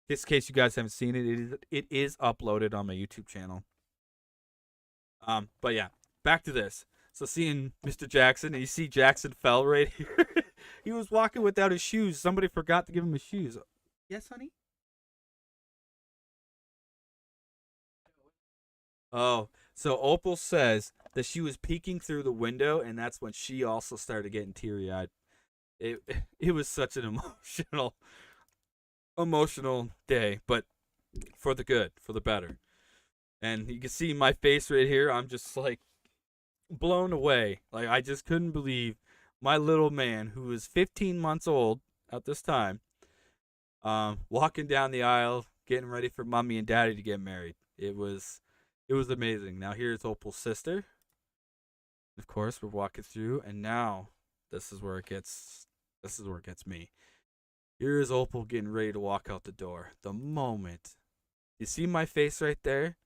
Just in case you guys haven't seen it, it is uploaded on my YouTube channel. But yeah, back to this. So seeing Mr. Jackson, and you see Jackson fell right here. He was walking without his shoes. Somebody forgot to give him his shoes. Yes, honey? Oh, so Opal says that she was peeking through the window, and that's when she also started getting teary eyed. It it was such an emotional day, but for the good, for the better. And you can see my face right here. I'm just like blown away. Like I just couldn't believe my little man, who was 15 months old at this time, walking down the aisle, getting ready for mommy and daddy to get married. It was amazing. Now here's Opal's sister. Of course, we're walking through, and now this is where it gets me. Here's Opal getting ready to walk out the door. The moment you see my face right there,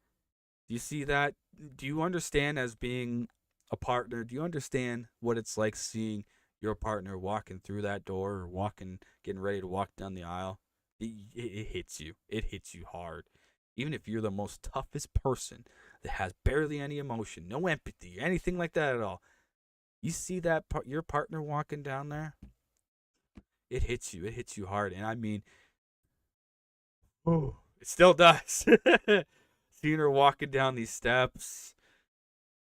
Do you see that? Do you understand, as being a partner, do you understand what it's like seeing your partner walking through that door, or getting ready to walk down the aisle? It hits you. It hits you hard. Even if you're the most toughest person that has barely any emotion, no empathy, anything like that at all, you see your partner walking down there, it hits you. It hits you hard. And I mean, oh, it still does. Seeing her walking down these steps,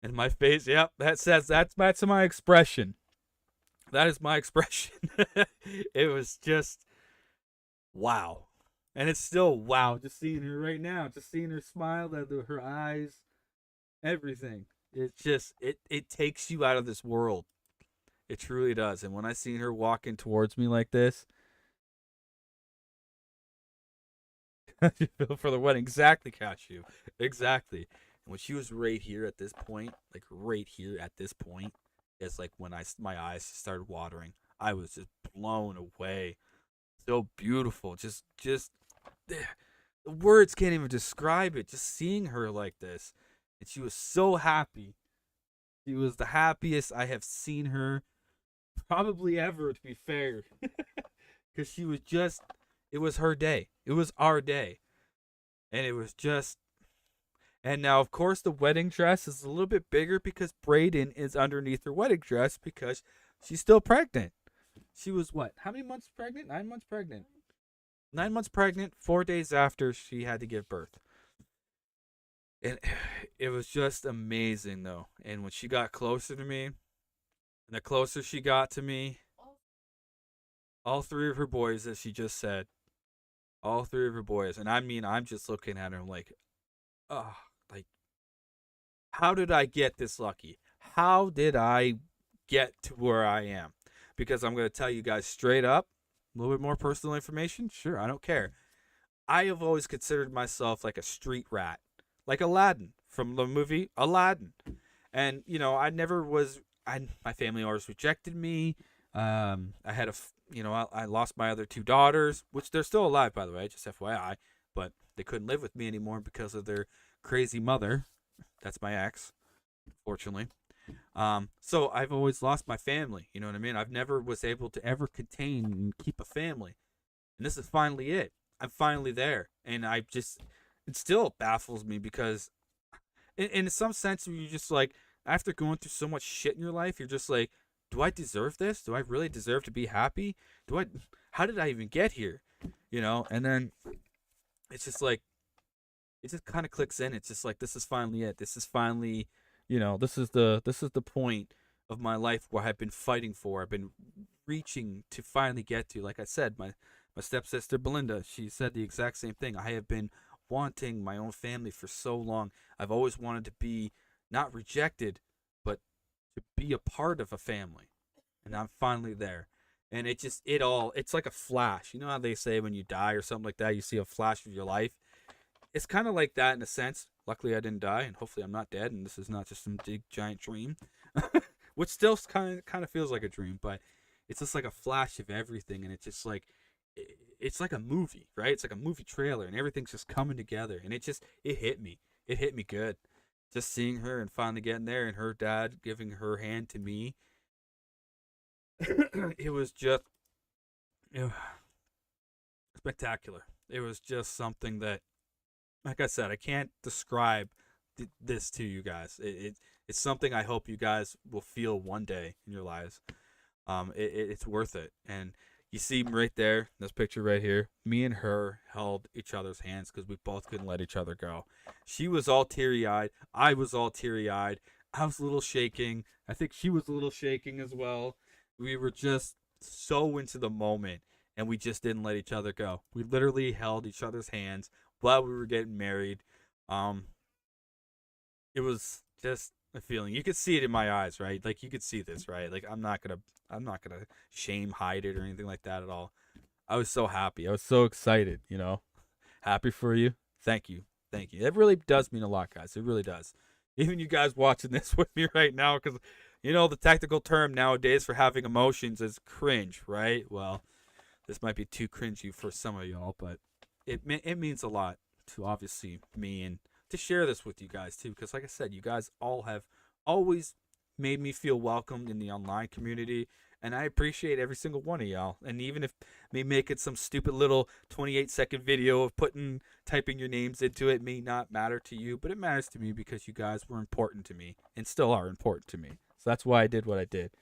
and my face, yep, that's my expression. That is my expression. It was just wow. And it's still wow, just seeing her right now, just seeing her smile, her eyes, everything. It takes you out of this world. It truly does. And when I seen her walking towards me like this, for the wedding, exactly, Cashew, exactly. And when she was right here at this point, like right here at this point, it's like when my eyes started watering. I was just blown away. So beautiful. Just the words can't even describe it. Just seeing her like this, and she was so happy. She was the happiest I have seen her probably ever, to be fair. Because she was just, it was her day. It was our day. And it was just, and now, of course, the wedding dress is a little bit bigger because Brayden is underneath her wedding dress because she's still pregnant. She was what? How many months pregnant? 9 months pregnant. 9 months pregnant, 4 days after she had to give birth. And it was just amazing, though. And when she got closer to me, and the closer she got to me, all three of her boys, as she just said, all three of her boys. And I mean, I'm just looking at her like, oh, like, how did I get this lucky? How did I get to where I am? Because I'm going to tell you guys straight up, a little bit more personal information. Sure, I don't care. I have always considered myself like a street rat, like Aladdin from the movie Aladdin. And I never was. My family always rejected me. I had I lost my other two daughters, which they're still alive, by the way, just FYI. But they couldn't live with me anymore because of their crazy mother. That's my ex, fortunately. So I've always lost my family. You know what I mean? I've never was able to ever contain and keep a family, and this is finally it. I'm finally there, and it still baffles me because, in some sense, you're just like, after going through so much shit in your life, you're just like, do I deserve this? Do I really deserve to be happy? How did I even get here? And then it's just like, it just kind of clicks in. It's just like, this is finally it. This is finally, this is the point of my life where I've been fighting for. I've been reaching to finally get to. Like I said, my stepsister Belinda, she said the exact same thing. I have been wanting my own family for so long. I've always wanted to be not rejected, but to be a part of a family. And I'm finally there. And it's like a flash. You know how they say when you die or something like that, you see a flash of your life? It's kind of like that in a sense. Luckily, I didn't die, and hopefully, I'm not dead, and this is not just some big giant dream, which still kind of feels like a dream. But it's just like a flash of everything, and it's just like it's like a movie, right? It's like a movie trailer, and everything's just coming together, and it hit me. It hit me good. Just seeing her and finally getting there, and her dad giving her hand to me. It was just it, spectacular. It was just something that, like I said, I can't describe this to you guys. It's something I hope you guys will feel one day in your lives. It's worth it. And you see right there, this picture right here, me and her held each other's hands because we both couldn't let each other go. She was all teary eyed. I was all teary eyed. I was a little shaking. I think she was a little shaking as well. We were just so into the moment, and we just didn't let each other go. We literally held each other's hands while we were getting married. Um, it was just a feeling. You could see it in my eyes, right? Like, you could see this, right? Like, I'm not gonna shame hide it or anything like that at all. I was so happy. I was so excited. Happy for you. Thank you, thank you. It really does mean a lot, guys. It really does. Even you guys watching this with me right now, because the technical term nowadays for having emotions is cringe, right? Well, this might be too cringy for some of y'all, but it means a lot to, obviously, me, and to share this with you guys too, because like I said, you guys all have always made me feel welcomed in the online community, and I appreciate every single one of y'all. And even if me making some stupid little 28-second video of typing your names into it may not matter to you, but it matters to me because you guys were important to me and still are important to me. So that's why I did what I did.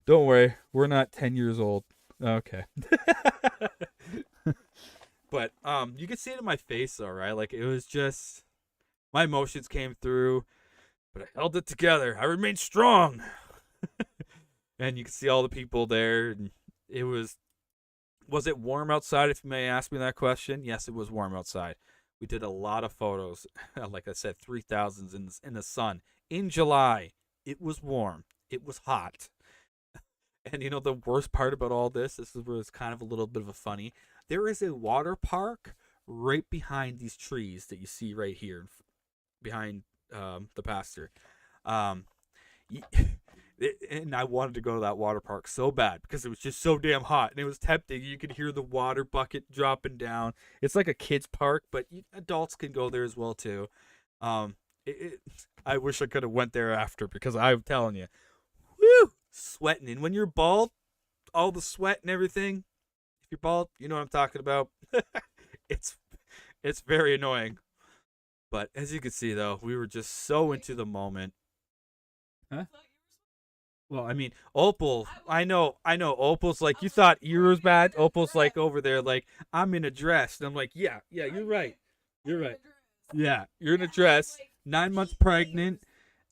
Don't worry, we're not 10 years old. Okay. But you can see it in my face though, right? Like it was just my emotions came through, but I held it together. I remained strong. And you can see all the people there, and it was it warm outside, if you may ask me that question? Yes, it was warm outside. We did a lot of photos. Like I said, 3,000s in the sun in July. It was warm. It was hot. And you know the worst part about all this is where it's kind of a little bit of a funny. There is a water park right behind these trees that you see right here, behind the pasture. Um, and I wanted to go to that water park so bad because it was just so damn hot and it was tempting. You could hear the water bucket dropping down. It's like a kids park, but adults can go there as well too. Um, I wish I could have went there after because I'm telling you, woo, sweating. And when you're bald, all the sweat and everything. If you're bald, you know what I'm talking about. it's it's very annoying. But as you can see, though, we were just so into the moment. Huh? Well, I mean, Opal, I know, Opal's like, you thought yours was bad? Opal's like over there, like, I'm in a dress. And I'm like, yeah, you're right. You're right. Yeah, you're in a dress, 9 months pregnant,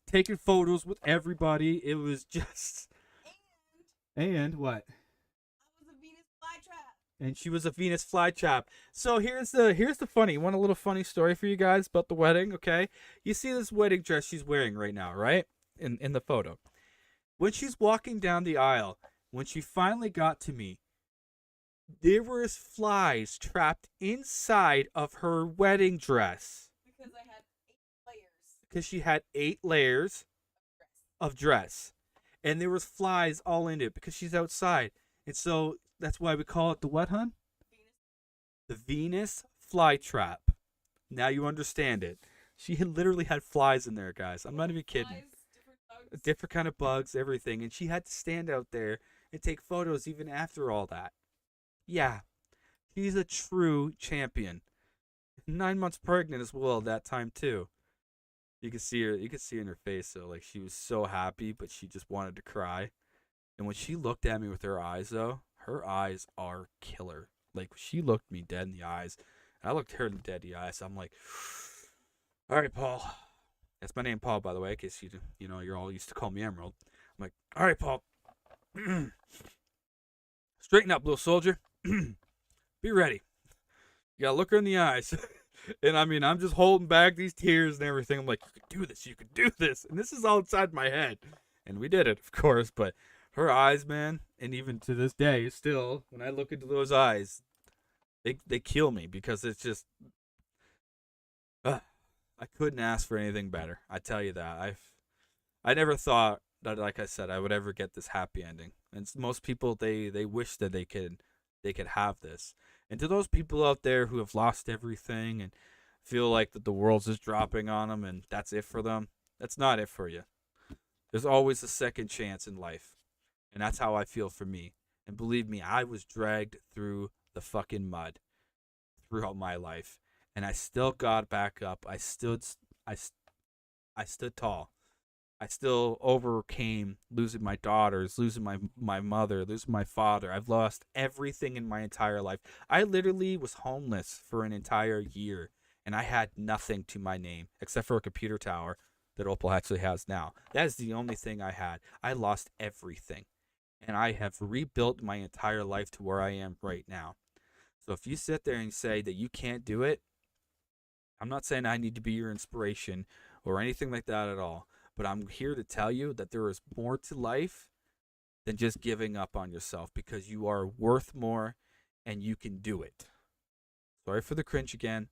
taking photos with everybody. It was just. And what? And she was a Venus flytrap. So here's the funny one. A little funny story for you guys about the wedding. Okay, you see this wedding dress she's wearing right now, right? In the photo. When she's walking down the aisle, when she finally got to me, there was flies trapped inside of her wedding dress. Because I had 8 layers. Because she had 8 layers of dress. And there was flies all in it because she's outside. And so that's why we call it the what, hun? The Venus flytrap. Now you understand it. She literally had flies in there, guys. I'm not even kidding. Flies, different kind of bugs, everything. And she had to stand out there and take photos even after all that. Yeah, she's a true champion. 9 months pregnant as well at that time too. You could see her. You could see in her face though, like she was so happy, but she just wanted to cry. And when she looked at me with her eyes, though, her eyes are killer. Like she looked me dead in the eyes, and I looked her dead in the eyes. So I'm like, all right, Paul. That's my name, Paul, by the way, in case you're all used to call me Emerald. I'm like, all right, Paul. Straighten up, little soldier. Be ready. You gotta look her in the eyes. And I mean, I'm just holding back these tears and everything. I'm like, you could do this. You could do this. And this is all inside my head. And we did it, of course. But her eyes, man, and even to this day, still, when I look into those eyes, they kill me because it's just. I couldn't ask for anything better. I tell you that. I never thought that, like I said, I would ever get this happy ending. And most people they wish that they could have this. And to those people out there who have lost everything and feel like that the world's just dropping on them and that's it for them, that's not it for you. There's always a second chance in life. And that's how I feel for me. And believe me, I was dragged through the fucking mud throughout my life. And I still got back up. I stood tall. I still overcame losing my daughters, losing my mother, losing my father. I've lost everything in my entire life. I literally was homeless for an entire year, and I had nothing to my name except for a computer tower that Opal actually has now. That is the only thing I had. I lost everything, and I have rebuilt my entire life to where I am right now. So if you sit there and say that you can't do it, I'm not saying I need to be your inspiration or anything like that at all, but I'm here to tell you that there is more to life than just giving up on yourself because you are worth more and you can do it. Sorry for the cringe again,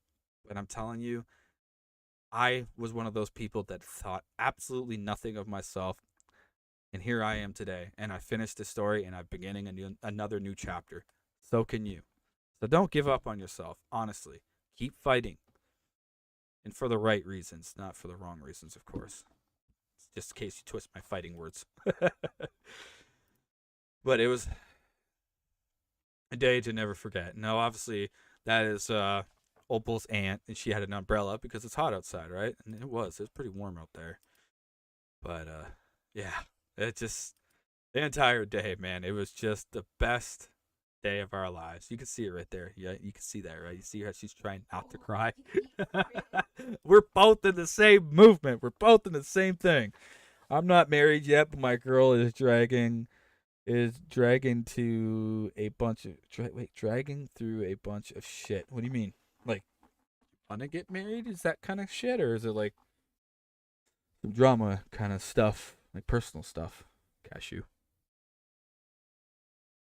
but I'm telling you, I was one of those people that thought absolutely nothing of myself, and here I am today, and I finished the story and I'm beginning another new chapter. So can you. So don't give up on yourself, honestly. Keep fighting. and for the right reasons, not for the wrong reasons, of course. Just in case you twist my fighting words. But it was a day to never forget. Now, obviously, that is Opal's aunt, and she had an umbrella because it's hot outside, right? And it was pretty warm out there. But yeah, it just the entire day, man. It was just the best day of our lives. You can see it right there. Yeah, you can see that, right? You see how she's trying not to cry. We're both in the same movement. We're both in the same thing. I'm not married yet, but my girl is dragging to a bunch of dragging through a bunch of shit. What do you mean? Like, wanna get married? Is that kind of shit, or is it like some drama kind of stuff, like personal stuff? Cashew.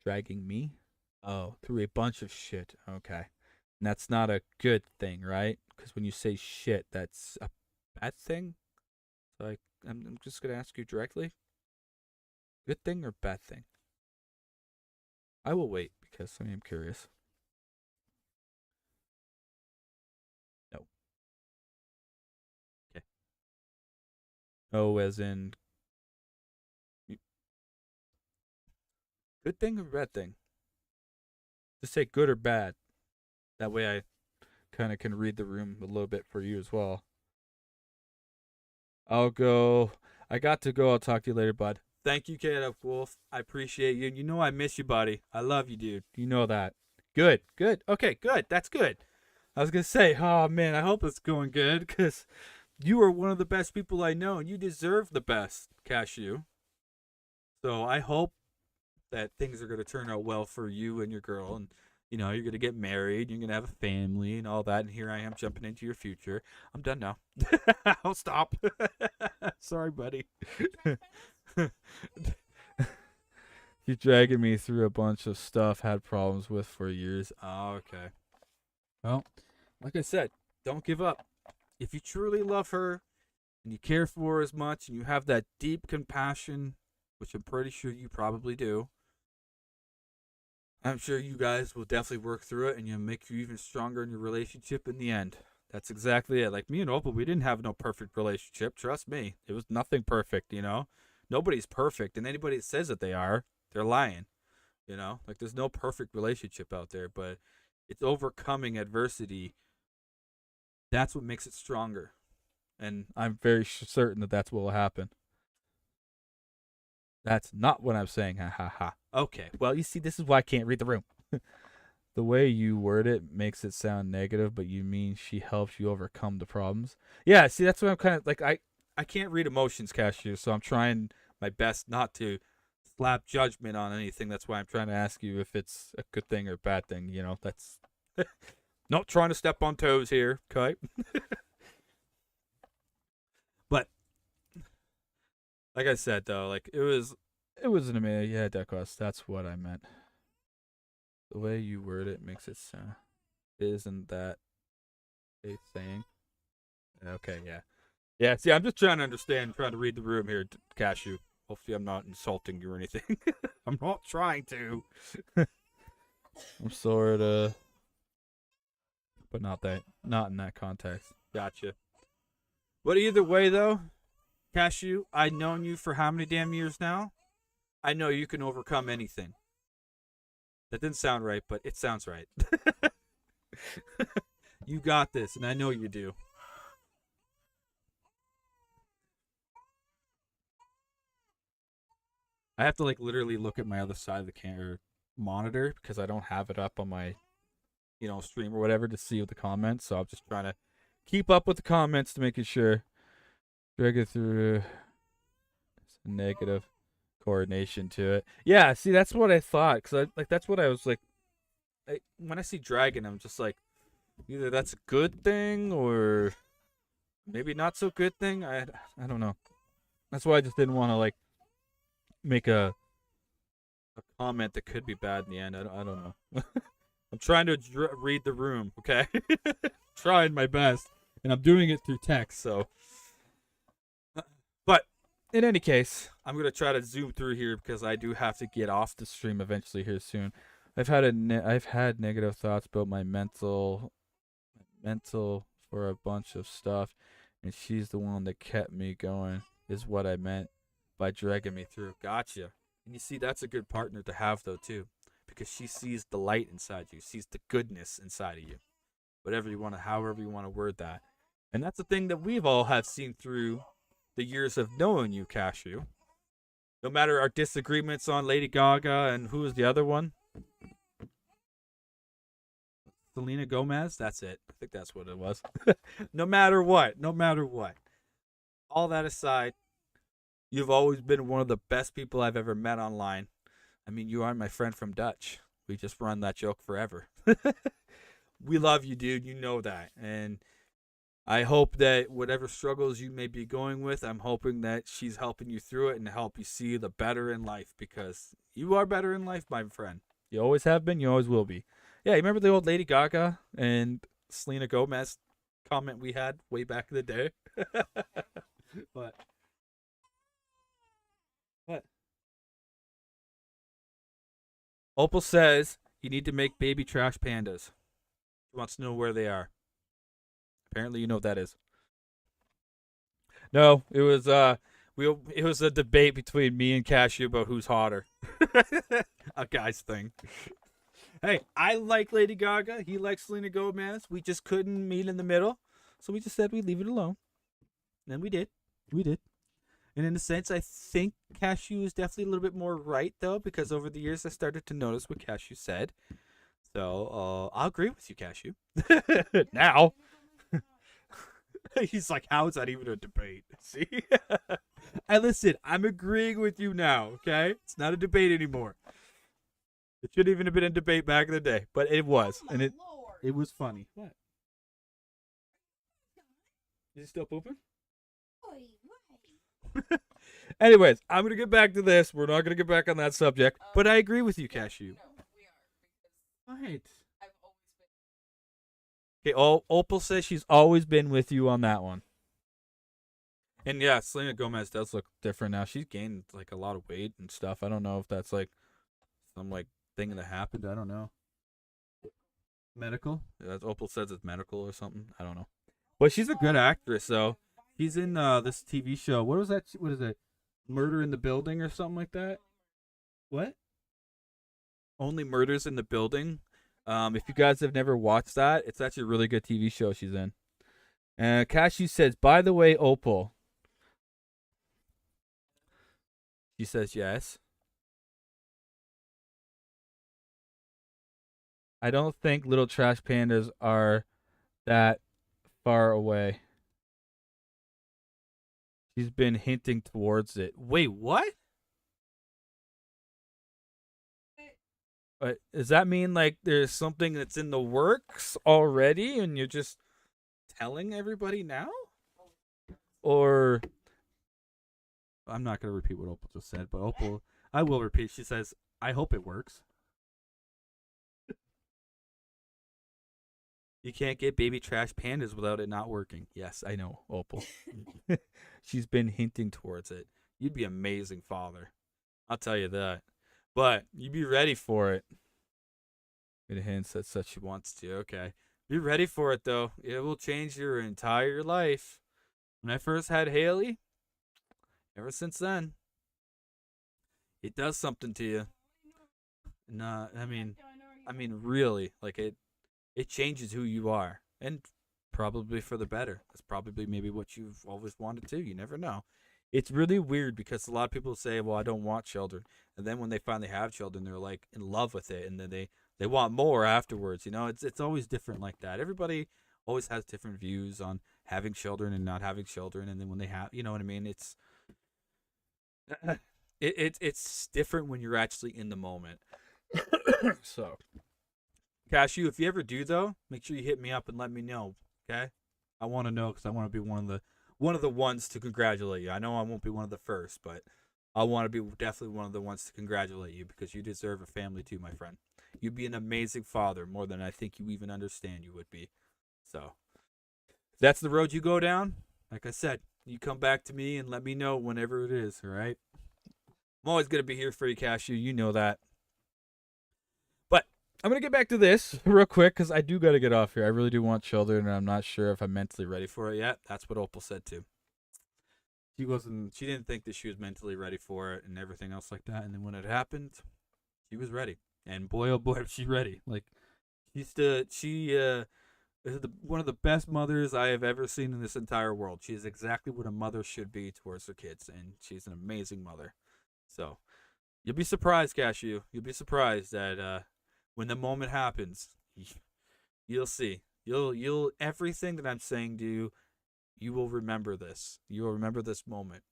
Dragging me? Oh, through a bunch of shit. Okay. And that's not a good thing, right? Because when you say shit, that's a bad thing. So I'm just gonna ask you directly. Good thing or bad thing? I will wait because I'm curious. No. Okay. Oh, as in good thing or bad thing? Just say good or bad. That way I kind of can read the room a little bit for you as well. I'll go. I got to go. I'll talk to you later, bud. Thank you, Caleb Wolf. I appreciate you. You know I miss you, buddy. I love you, dude. You know that. Good. Good. Okay, good. That's good. I was going to say, oh, man, I hope it's going good because you are one of the best people I know, and you deserve the best, Cashew. So I hope that things are going to turn out well for you and your girl, and you're going to get married, you're going to have a family and all that, and here I am jumping into your future. I'm done now. I'll stop. Sorry, buddy. You're dragging me through a bunch of stuff had problems with for years. Oh, okay. Well, like I said, don't give up. If you truly love her and you care for her as much and you have that deep compassion, which I'm pretty sure you probably do, I'm sure you guys will definitely work through it and you'll make you even stronger in your relationship in the end. That's exactly it. Like me and Opal, we didn't have no perfect relationship. Trust me. It was nothing perfect, Nobody's perfect, and anybody that says that they are, they're lying. Like there's no perfect relationship out there, but it's overcoming adversity. That's what makes it stronger. And I'm very certain that that's what will happen. That's not what I'm saying. Ha ha ha. Okay. Well, you see, this is why I can't read the room. The way you word it makes it sound negative, but you mean she helps you overcome the problems. Yeah, see, that's what I'm kind of like. I can't read emotions, Cashew, so I'm trying my best not to slap judgment on anything. That's why I'm trying to ask you if it's a good thing or a bad thing. That's not trying to step on toes here, okay? But like I said, though, like it was an amazing. Yeah, Decos. That's what I meant. The way you word it makes it sound. Isn't that a saying? Okay, yeah. Yeah, see, I'm just trying to understand, trying to read the room here, Cashew. Hopefully I'm not insulting you or anything. I'm not trying to. I'm sort of. But not in that context. Gotcha. But either way, though, Cashew, I've known you for how many damn years now? I know you can overcome anything. That didn't sound right, but it sounds right. You got this, and I know you do. I have to literally look at my other side of the camera monitor because I don't have it up on my stream or whatever to see the comments. So I'm just trying to keep up with the comments to making sure. Drag it through negative coordination to it. Yeah, see, that's what I thought because that's what I was like. When I see dragon, I'm just like, either that's a good thing or maybe not so good thing. I don't know. That's why I just didn't want to make a comment that could be bad in the end. I don't know. I'm trying to read the room, okay? Trying my best, and I'm doing it through text. So, but in any case, I'm gonna try to zoom through here because I do have to get off the stream eventually here soon. I've had negative thoughts about my mental for a bunch of stuff, and she's the one that kept me going, is what I meant by dragging me through. Gotcha. And you see, that's a good partner to have, though, too, because she sees the light inside you, sees the goodness inside of you. Whatever you want to, however you want to word that. And that's the thing that we've all have seen through the years of knowing you, Cashew. No matter our disagreements on Lady Gaga and who was the other one? Selena Gomez? That's it. I think that's what it was. No matter what. All that aside, you've always been one of the best people I've ever met online. I mean, you are my friend from Dutch. We just run that joke forever. We love you, dude. You know that. And I hope that whatever struggles you may be going with, I'm hoping that she's helping you through it and help you see the better in life, because you are better in life, my friend. You always have been. You always will be. Yeah, you remember the old Lady Gaga and Selena Gomez comment we had way back in the day? What? Opal says you need to make baby trash pandas. She wants to know where they are. Apparently, you know what that is. No, it was it was a debate between me and Cashew about who's hotter. A guy's thing. Hey, I like Lady Gaga. He likes Selena Gomez. We just couldn't meet in the middle, so we just said we'd leave it alone. And we did. And in a sense, I think Cashew is definitely a little bit more right, though, because over the years I started to notice what Cashew said. So I'll agree with you, Cashew. Now. He's like, how is that even a debate? See? Listen, I'm agreeing with you now, okay? It's not a debate anymore. It shouldn't even have been a debate back in the day, but it was. Oh, and it Lord. was funny. What? Is he still pooping? Anyways, I'm going to get back to this. We're not going to get back on that subject, but I agree with you, Cashew. No, we are. Because Right. I've always been. Okay, Opal says she's always been with you on that one. And yeah, Selena Gomez does look different now. She's gained like a lot of weight and stuff. I don't know if that's like some like thing that happened. I don't know. Medical? Opal says it's medical or something. I don't know. But she's a good actress, though. She's in this TV show. What was that? What is it? Murder in the Building or something like that? What? Only Murders in the Building. If you guys have never watched that, it's actually a really good TV show she's in. And Cashew says, by the way, Opal. She says yes. I don't think little trash pandas are that far away. She's been hinting towards it. Wait, what? Does that mean like there's something that's in the works already and you're just telling everybody now? Or I'm not going to repeat what Opal just said, but Opal, I will repeat. She says, I hope it works. You can't get baby trash pandas without it not working. Yes, I know, Opal. She's been hinting towards it. You'd be an amazing father. I'll tell you that. But you be ready for it. It hints that such she wants to. Okay. Be ready for it, though. It will change your entire life. When I first had Haley, ever since then, it does something to you. No, I mean, really, like it changes who you are, and probably for the better. That's probably maybe what you've always wanted to. You never know. It's really weird because a lot of people say, well, I don't want children. And then when they finally have children, they're like in love with it. And then they want more afterwards. You know, it's always different like that. Everybody always has different views on having children and not having children. And then when they have, you know what I mean? It's different when you're actually in the moment. So, Cashew, if you ever do though, make sure you hit me up and let me know. Okay? I want to know because I want to be one of the ones to congratulate you. I know I won't be one of the first, but I want to be definitely one of the ones to congratulate you because you deserve a family too, my friend. You'd be an amazing father, more than I think you even understand you would be. So, if that's the road you go down, like I said, you come back to me and let me know whenever it is, all right? I'm always going to be here for you, Cashew. You know that. But I'm gonna get back to this real quick because I do gotta get off here. I really do want children, and I'm not sure if I'm mentally ready for it yet. That's what Opal said too. She wasn't. She didn't think that she was mentally ready for it, and everything else like that. And then when it happened, she was ready. And boy, oh boy, was she ready! Like she is one of the best mothers I have ever seen in this entire world. She is exactly what a mother should be towards her kids, and she's an amazing mother. So you'll be surprised, Cashew. You'll be surprised that when the moment happens, you'll see. You'll everything that I'm saying to you, you will remember this. You will remember this moment.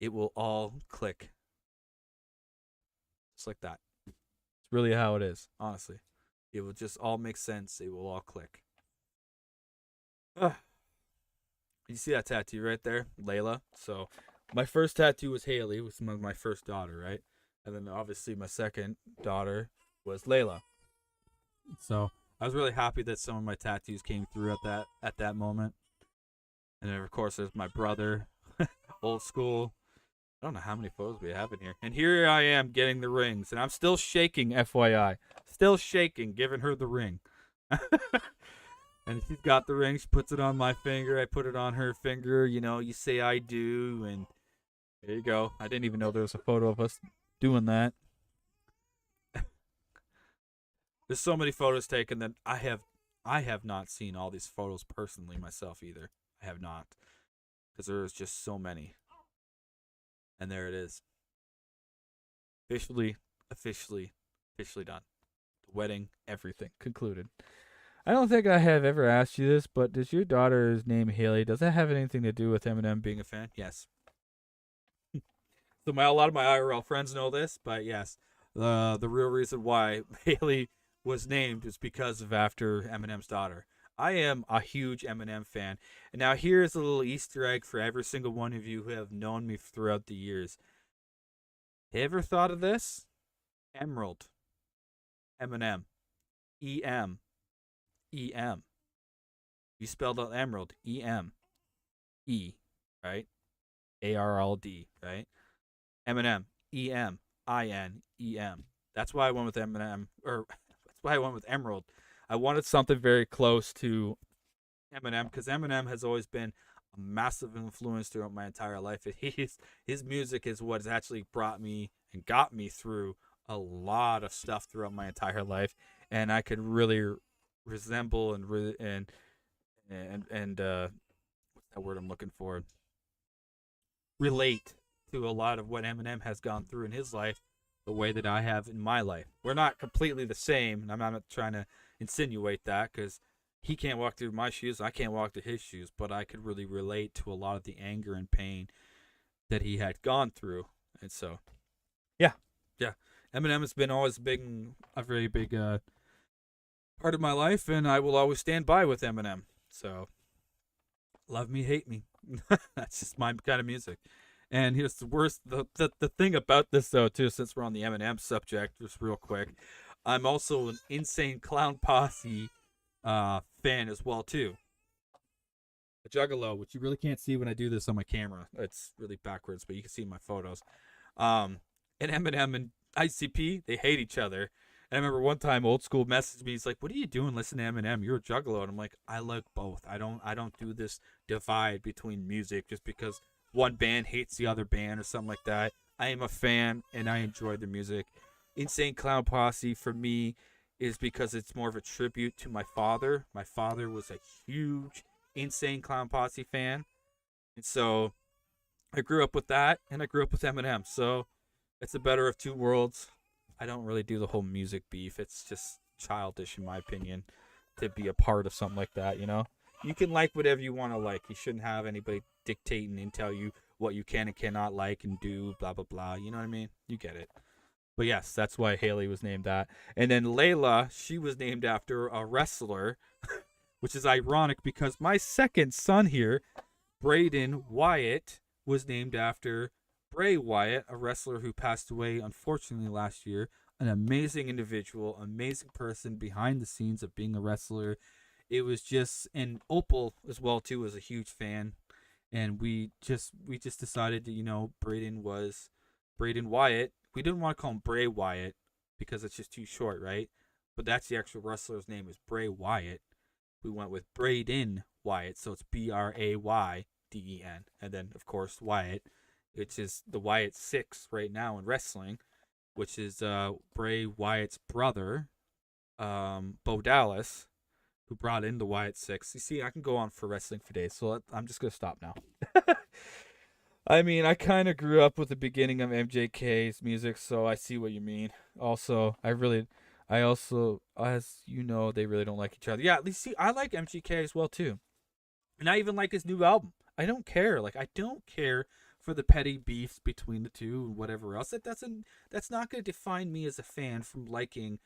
It will all click. Just like that. It's really how it is, honestly. It will just all make sense. It will all click. You see that tattoo right there? Layla. So my first tattoo was Haley, was my first daughter, right? And then obviously my second daughter was Layla. So I was really happy that some of my tattoos came through at that moment. And then of course there's my brother, old school. I don't know how many photos we have in here. And here I am getting the rings, and I'm still shaking, FYI. Still shaking, giving her the ring. And she's got the ring. She puts it on my finger. I put it on her finger. You know, you say I do, and there you go. I didn't even know there was a photo of us doing that. There's so many photos taken that I have not seen all these photos personally myself either. I have not, because there's just so many. And there it is. Officially done. The wedding, everything concluded. I don't think I have ever asked you this, but does your daughter's name Haley, does that have anything to do with Eminem being a fan? Yes. So a lot of my IRL friends know this, but yes, the real reason why Haley was named is because of after Eminem's daughter. I am a huge Eminem fan. And now here's a little Easter egg for every single one of you who have known me throughout the years. Ever thought of this? Emerald. Eminem. E-M. E-M. You spelled out emerald. E-M. E. Right? A-R-L-D. Right? Eminem. E-M. I-N. E-M. That's why I went with Eminem. Or that's why I went with Emerald. I wanted something very close to Eminem because Eminem has always been a massive influence throughout my entire life. His music is what has actually brought me and got me through a lot of stuff throughout my entire life, and I could really resemble and what's that word I'm looking for? Relate to a lot of what Eminem has gone through in his life, the way that I have in my life. We're not completely the same, and I'm not trying to insinuate that because he can't walk through my shoes, I can't walk through his shoes, but I could really relate to a lot of the anger and pain that he had gone through. And so yeah, Eminem has been always a very big part of my life, and I will always stand by with Eminem. So love me, hate me. That's just my kind of music. And here's the worst the thing about this though too, since we're on the Eminem subject, just real quick, I'm also an Insane Clown Posse fan as well too. A juggalo, which you really can't see when I do this on my camera. It's really backwards, but you can see in my photos. And Eminem and ICP, they hate each other. And I remember one time Old School messaged me. He's like, "What are you doing? Listen to Eminem. You're a juggalo." And I'm like, "I like both. I don't do this divide between music just because one band hates the other band or something like that. I am a fan and I enjoy the music. Insane Clown Posse for me is because it's more of a tribute to my father. My father was a huge Insane Clown Posse fan, and so I grew up with that, and I grew up with Eminem. So it's the better of two worlds. I don't really do the whole music beef. It's just childish, in my opinion, to be a part of something like that, you know? You can like whatever you want to like. You shouldn't have anybody dictating and tell you what you can and cannot like and do, blah, blah, blah. You know what I mean? You get it. But yes, that's why Haley was named that. And then Layla, she was named after a wrestler, which is ironic because my second son here, Brayden Wyatt, was named after Bray Wyatt, a wrestler who passed away unfortunately last year. An amazing individual, amazing person behind the scenes of being a wrestler. It was just, and Opal as well too was a huge fan, and we just decided that, you know, Brayden was Brayden Wyatt. We didn't want to call him Bray Wyatt because it's just too short, right? but that's the actual wrestler's name is Bray Wyatt. We went with Brayden Wyatt, so it's Brayden, and then of course Wyatt, which is the Wyatt Six right now in wrestling, which is Bray Wyatt's brother, Bo Dallas, who brought in the Wyatt Six. You see, I can go on for wrestling for days, so I'm just gonna stop now. I mean, I kind of grew up with the beginning of MJK's music, so I see what you mean. Also, I also, as you know, they really don't like each other. Yeah, at least see, I like MGK as well too, and I even like his new album. I don't care, like I don't care for the petty beefs between the two and whatever else. That's not going to define me as a fan from liking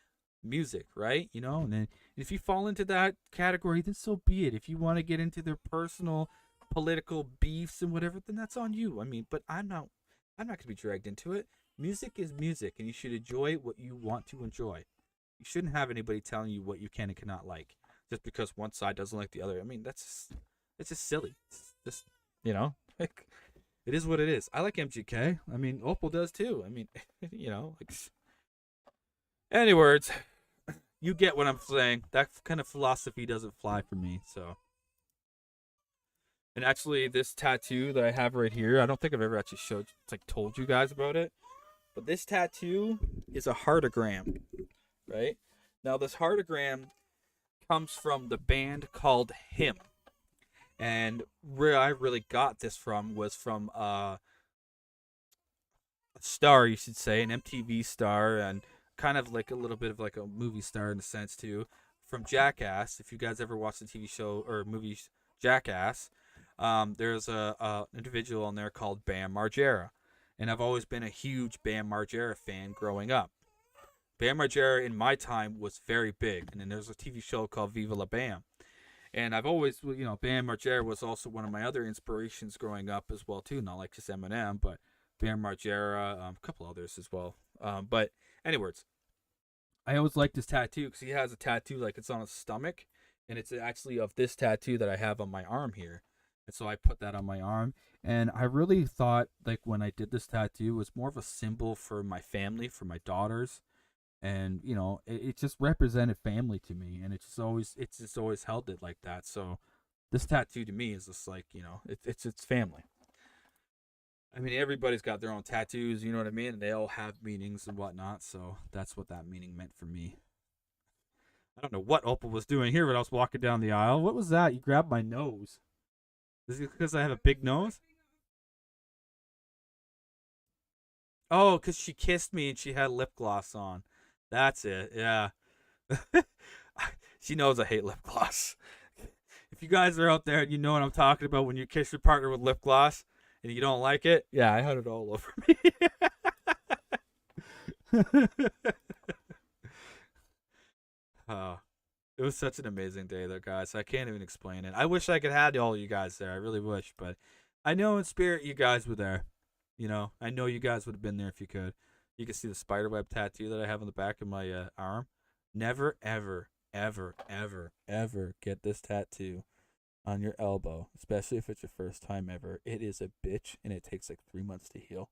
music, right? You know, and then if you fall into that category, then so be it. If you want to get into their personal political beefs and whatever, then that's on you. I mean, but I'm not going to be dragged into it. Music is music, and you should enjoy what you want to enjoy. You shouldn't have anybody telling you what you can and cannot like just because one side doesn't like the other. I mean, it's just silly. It's just, you know, like, it is what it is. I like MGK. I mean, Opal does too. I mean, you know, like, any words, you get what I'm saying. That kind of philosophy doesn't fly for me. So, and actually, this tattoo that I have right here, I don't think I've ever actually told you guys about it. But this tattoo is a heartogram, right? Now, this heartogram comes from the band called Him. And where I really got this from was from a star, you should say, an MTV star, and kind of like a little bit of like a movie star in a sense too, from Jackass. If you guys ever watched the TV show or movie Jackass, there's a individual on there called Bam Margera, and I've always been a huge Bam Margera fan growing up. Bam Margera in my time was very big, and then there's a TV show called Viva La Bam. And I've always, you know, Bam Margera was also one of my other inspirations growing up as well too. Not like just Eminem, but Bam Margera, a couple others as well. But anyways, I always liked this tattoo because he has a tattoo like it's on his stomach, and it's actually of this tattoo that I have on my arm here. And so I put that on my arm, and I really thought like when I did this tattoo it was more of a symbol for my family, for my daughters. And you know, it just represented family to me, and it's just always held it like that. So this tattoo to me is just like, you know, it's family. I mean, everybody's got their own tattoos, you know what I mean, and they all have meanings and whatnot. So that's what that meaning meant for me. I don't know what Opal was doing here when I was walking down the aisle. What was that? You grabbed my nose. Is it because I have a big nose? Oh, because she kissed me and she had lip gloss on. That's it. Yeah. She knows I hate lip gloss. If you guys are out there and you know what I'm talking about when you kiss your partner with lip gloss and you don't like it, yeah, I had it all over me. It was such an amazing day though, guys. I can't even explain it. I wish I could have all you guys there. I really wish, but I know in spirit you guys were there. You know, I know you guys would have been there if you could. You can see the spiderweb tattoo that I have on the back of my arm. Never, ever, ever, ever, ever get this tattoo on your elbow, especially if it's your first time ever. It is a bitch, and it takes like 3 months to heal.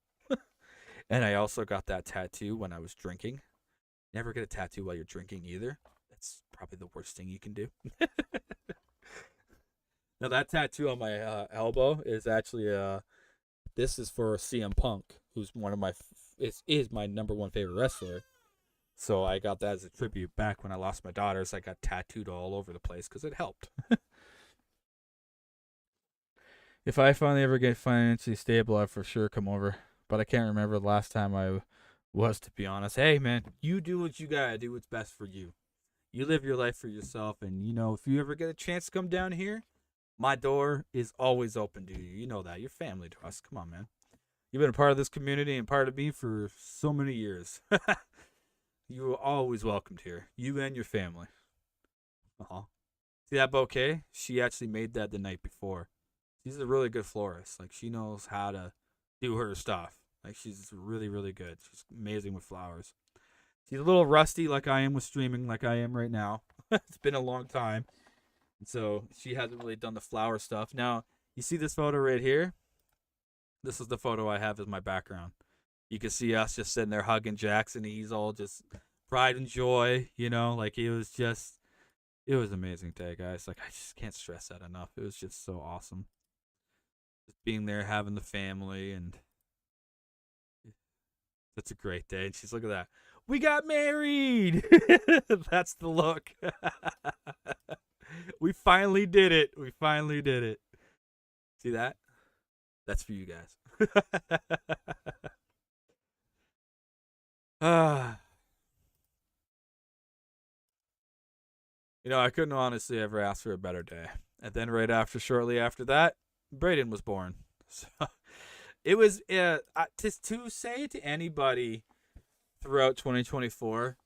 And I also got that tattoo when I was drinking. Never get a tattoo while you're drinking either. That's probably the worst thing you can do. Now that tattoo on my elbow is actually this is for CM Punk, who's one of my is my number one favorite wrestler. So I got that as a tribute back when I lost my daughters. I got tattooed all over the place because it helped. If I finally ever get financially stable, I'll for sure come over. But I can't remember the last time I was, to be honest. Hey, man, you do what you gotta do. What's best for you. You live your life for yourself. And, you know, if you ever get a chance to come down here, my door is always open to you. You know that. You're family to us. Come on, man. You've been a part of this community and part of me for so many years. You are always welcomed here. You and your family. Uh-huh. See that bouquet? She actually made that the night before. She's a really good florist. Like, she knows how to do her stuff. Like, she's really, really good. She's amazing with flowers. She's a little rusty like I am with streaming, like I am right now. It's been a long time. And so she hasn't really done the flower stuff. Now, you see this photo right here? This is the photo I have as my background. You can see us just sitting there hugging Jackson. He's all just pride and joy. Like it was an amazing day, guys. Like I just can't stress that enough. It was just so awesome, just being there, having the family, and that's a great day. And she's, look at that. We got married. That's the look. We finally did it. We finally did it. See that? That's for you guys. I couldn't honestly ever ask for a better day. And then shortly after that, Brayden was born. So it was to say to anybody throughout 2024,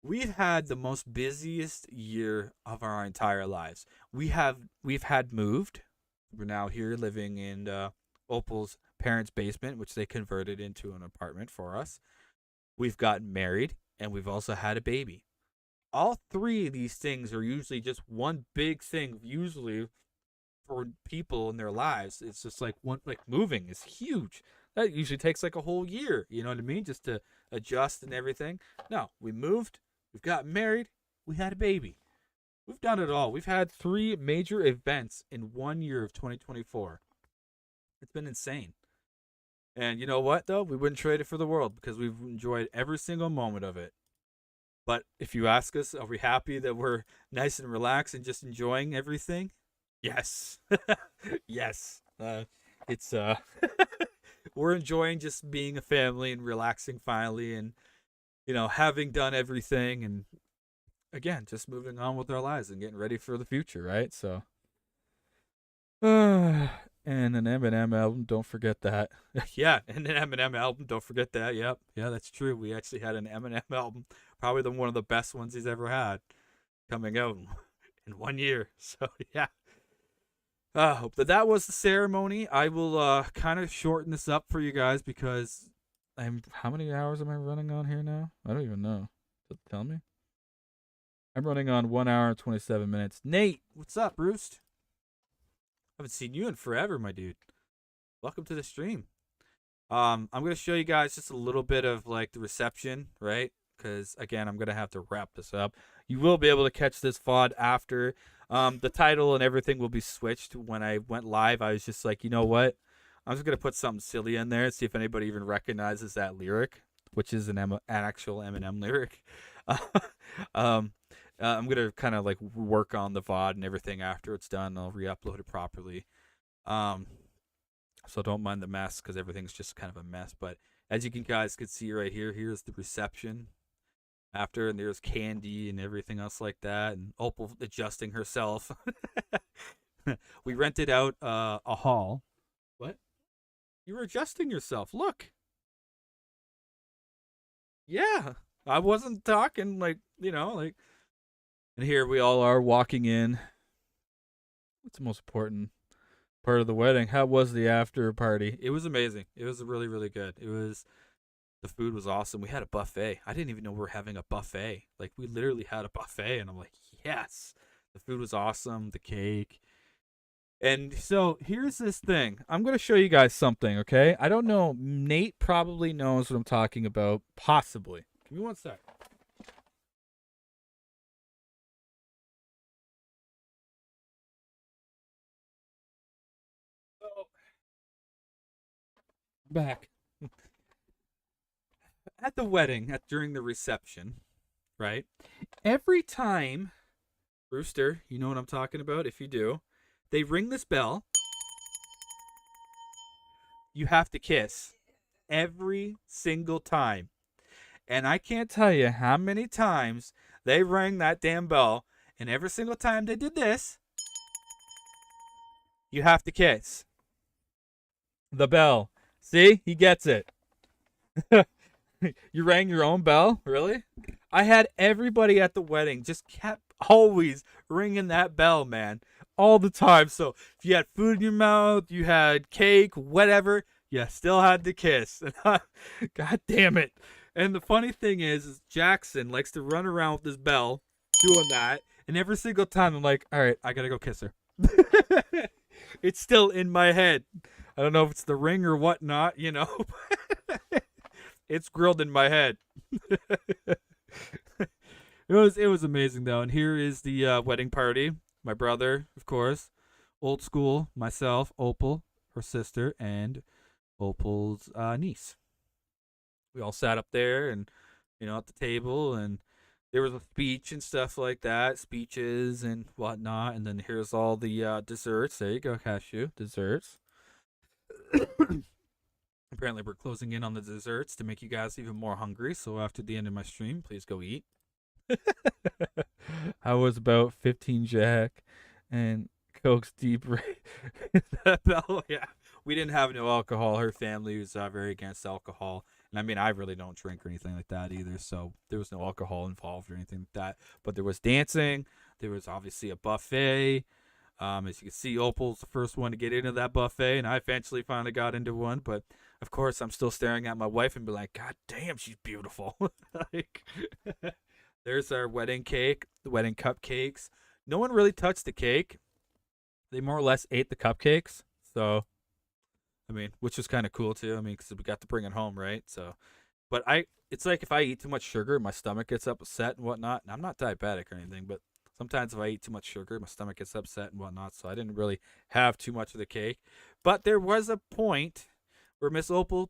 we've had the most busiest year of our entire lives. We've had moved. We're now here living in Opal's parents' basement, which they converted into an apartment for us. We've gotten married, and we've also had a baby. All three of these things are usually just one big thing, usually for people in their lives. It's just like moving is huge. That usually takes like a whole year, you know what I mean? Just to adjust and everything. No, we moved, we've gotten married, we had a baby. We've done it all. We've had 3 major events in 1 year of 2024. It's been insane. And you know what, though? We wouldn't trade it for the world because we've enjoyed every single moment of it. But if you ask us, are we happy that we're nice and relaxed and just enjoying everything? Yes. Yes. It's we're enjoying just being a family and relaxing finally, and having done everything, and again, just moving on with our lives and getting ready for the future, right? So and an Eminem album, don't forget that. Yeah, and an Eminem album, don't forget that. Yep. Yeah, that's true. We actually had an Eminem album, probably one of the best ones he's ever had, coming out in 1 year. So yeah. Hope that was the ceremony. I will kind of shorten this up for you guys because how many hours am I running on here now? I don't even know. Does it tell me? I'm running on 1 hour and 27 minutes. Nate, what's up, Roost? Haven't seen you in forever, my dude. Welcome to the stream. I'm gonna show you guys just a little bit of like the reception, right? Because again, I'm gonna have to wrap this up. You will be able to catch this VOD after. The title and everything will be switched. When I went live, I was just like, you know what? I'm just gonna put something silly in there, see if anybody even recognizes that lyric, which is an actual Eminem lyric. I'm gonna kind of like work on the VOD and everything after it's done. I'll re-upload it properly. So don't mind the mess because everything's just kind of a mess. But as you guys can see right here, here's the reception after, and there's candy and everything else like that, and Opal adjusting herself. We rented out a hall. What? You were adjusting yourself. Look. Yeah, I wasn't talking like. And here we all are walking in. What's the most important part of the wedding? How was the after party? It was amazing. It was really, really good. The food was awesome. We had a buffet. I didn't even know we were having a buffet. Like, we literally had a buffet, and I'm like, yes. The food was awesome, the cake. And so here's this thing. I'm going to show you guys something, okay? I don't know. Nate probably knows what I'm talking about. Possibly. Give me 1 sec. Back. At the wedding, during the reception, right? Every time, Rooster, you know what I'm talking about? If you do, they ring this bell. You have to kiss every single time. And I can't tell you how many times they rang that damn bell, and every single time they did this, you have to kiss the bell. See? He gets it. You rang your own bell? Really? I had everybody at the wedding just kept always ringing that bell, man. All the time. So if you had food in your mouth, you had cake, whatever, you still had to kiss. God damn it. And the funny thing is Jackson likes to run around with this bell doing that. And every single time I'm like, all right, I got to go kiss her. It's still in my head. I don't know if it's the ring or whatnot, It's grilled in my head. it was amazing though. And here is the wedding party. My brother, of course, old school, myself, Opal, her sister, and Opal's niece. We all sat up there and at the table, and there was a speech and stuff like that, speeches and whatnot. And then here's all the desserts. There you go, cashew desserts. Apparently, we're closing in on the desserts to make you guys even more hungry. So after the end of my stream, please go eat. I was about 15 Jack and Coke's deep. Oh yeah, we didn't have no alcohol. Her family was very against alcohol, and I mean, I really don't drink or anything like that either. So there was no alcohol involved or anything like that. But there was dancing. There was obviously a buffet. As you can see, Opal's the first one to get into that buffet, and I eventually finally got into one. But of course, I'm still staring at my wife and be like, "God damn, she's beautiful." Like, there's our wedding cake, the wedding cupcakes. No one really touched the cake. They more or less ate the cupcakes. So, I mean, which was kind of cool too. I mean, because we got to bring it home, right? So, but it's like if I eat too much sugar, my stomach gets upset and whatnot. And I'm not diabetic or anything, but sometimes if I eat too much sugar, my stomach gets upset and whatnot. So I didn't really have too much of the cake. But there was a point where Miss Opal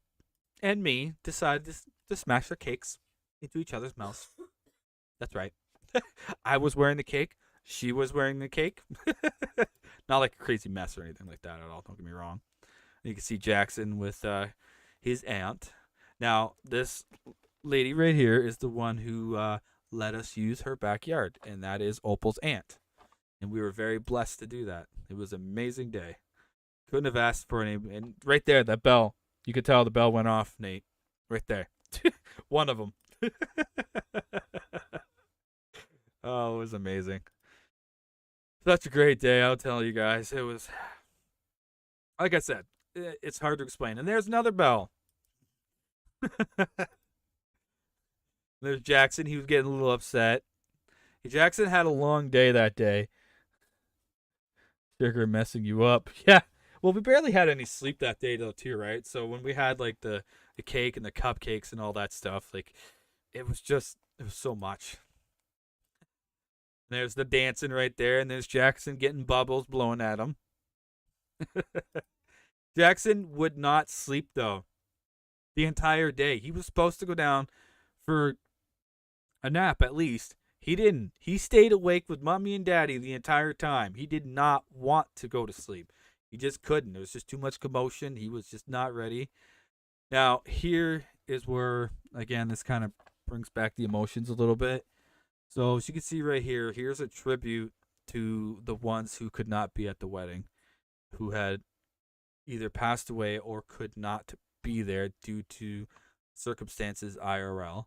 and me decided to smash our cakes into each other's mouths. That's right. I was wearing the cake. She was wearing the cake. Not like a crazy mess or anything like that at all. Don't get me wrong. You can see Jackson with his aunt. Now, this lady right here is the one who let us use her backyard, and that is Opal's aunt. And we were very blessed to do that. It was an amazing day. Couldn't have asked for any. And right there, that bell. You could tell the bell went off, Nate. Right there. One of them. Oh, it was amazing. Such a great day, I'll tell you guys. It was, like I said, it's hard to explain. And there's another bell. There's Jackson. He was getting a little upset. Jackson had a long day that day. Sugar messing you up. Yeah. Well, we barely had any sleep that day, though, too, right? So when we had, like, the cake and the cupcakes and all that stuff, like, it was so much. There's the dancing right there, and there's Jackson getting bubbles blowing at him. Jackson would not sleep, though, the entire day. He was supposed to go down for a nap at least. He didn't. He stayed awake with mommy and daddy the entire time. He did not want to go to sleep. He just couldn't. There was just too much commotion. He was just not ready. Now, here is where, again, this kind of brings back the emotions a little bit. So, as you can see right here, here's a tribute to the ones who could not be at the wedding, who had either passed away or could not be there due to circumstances IRL.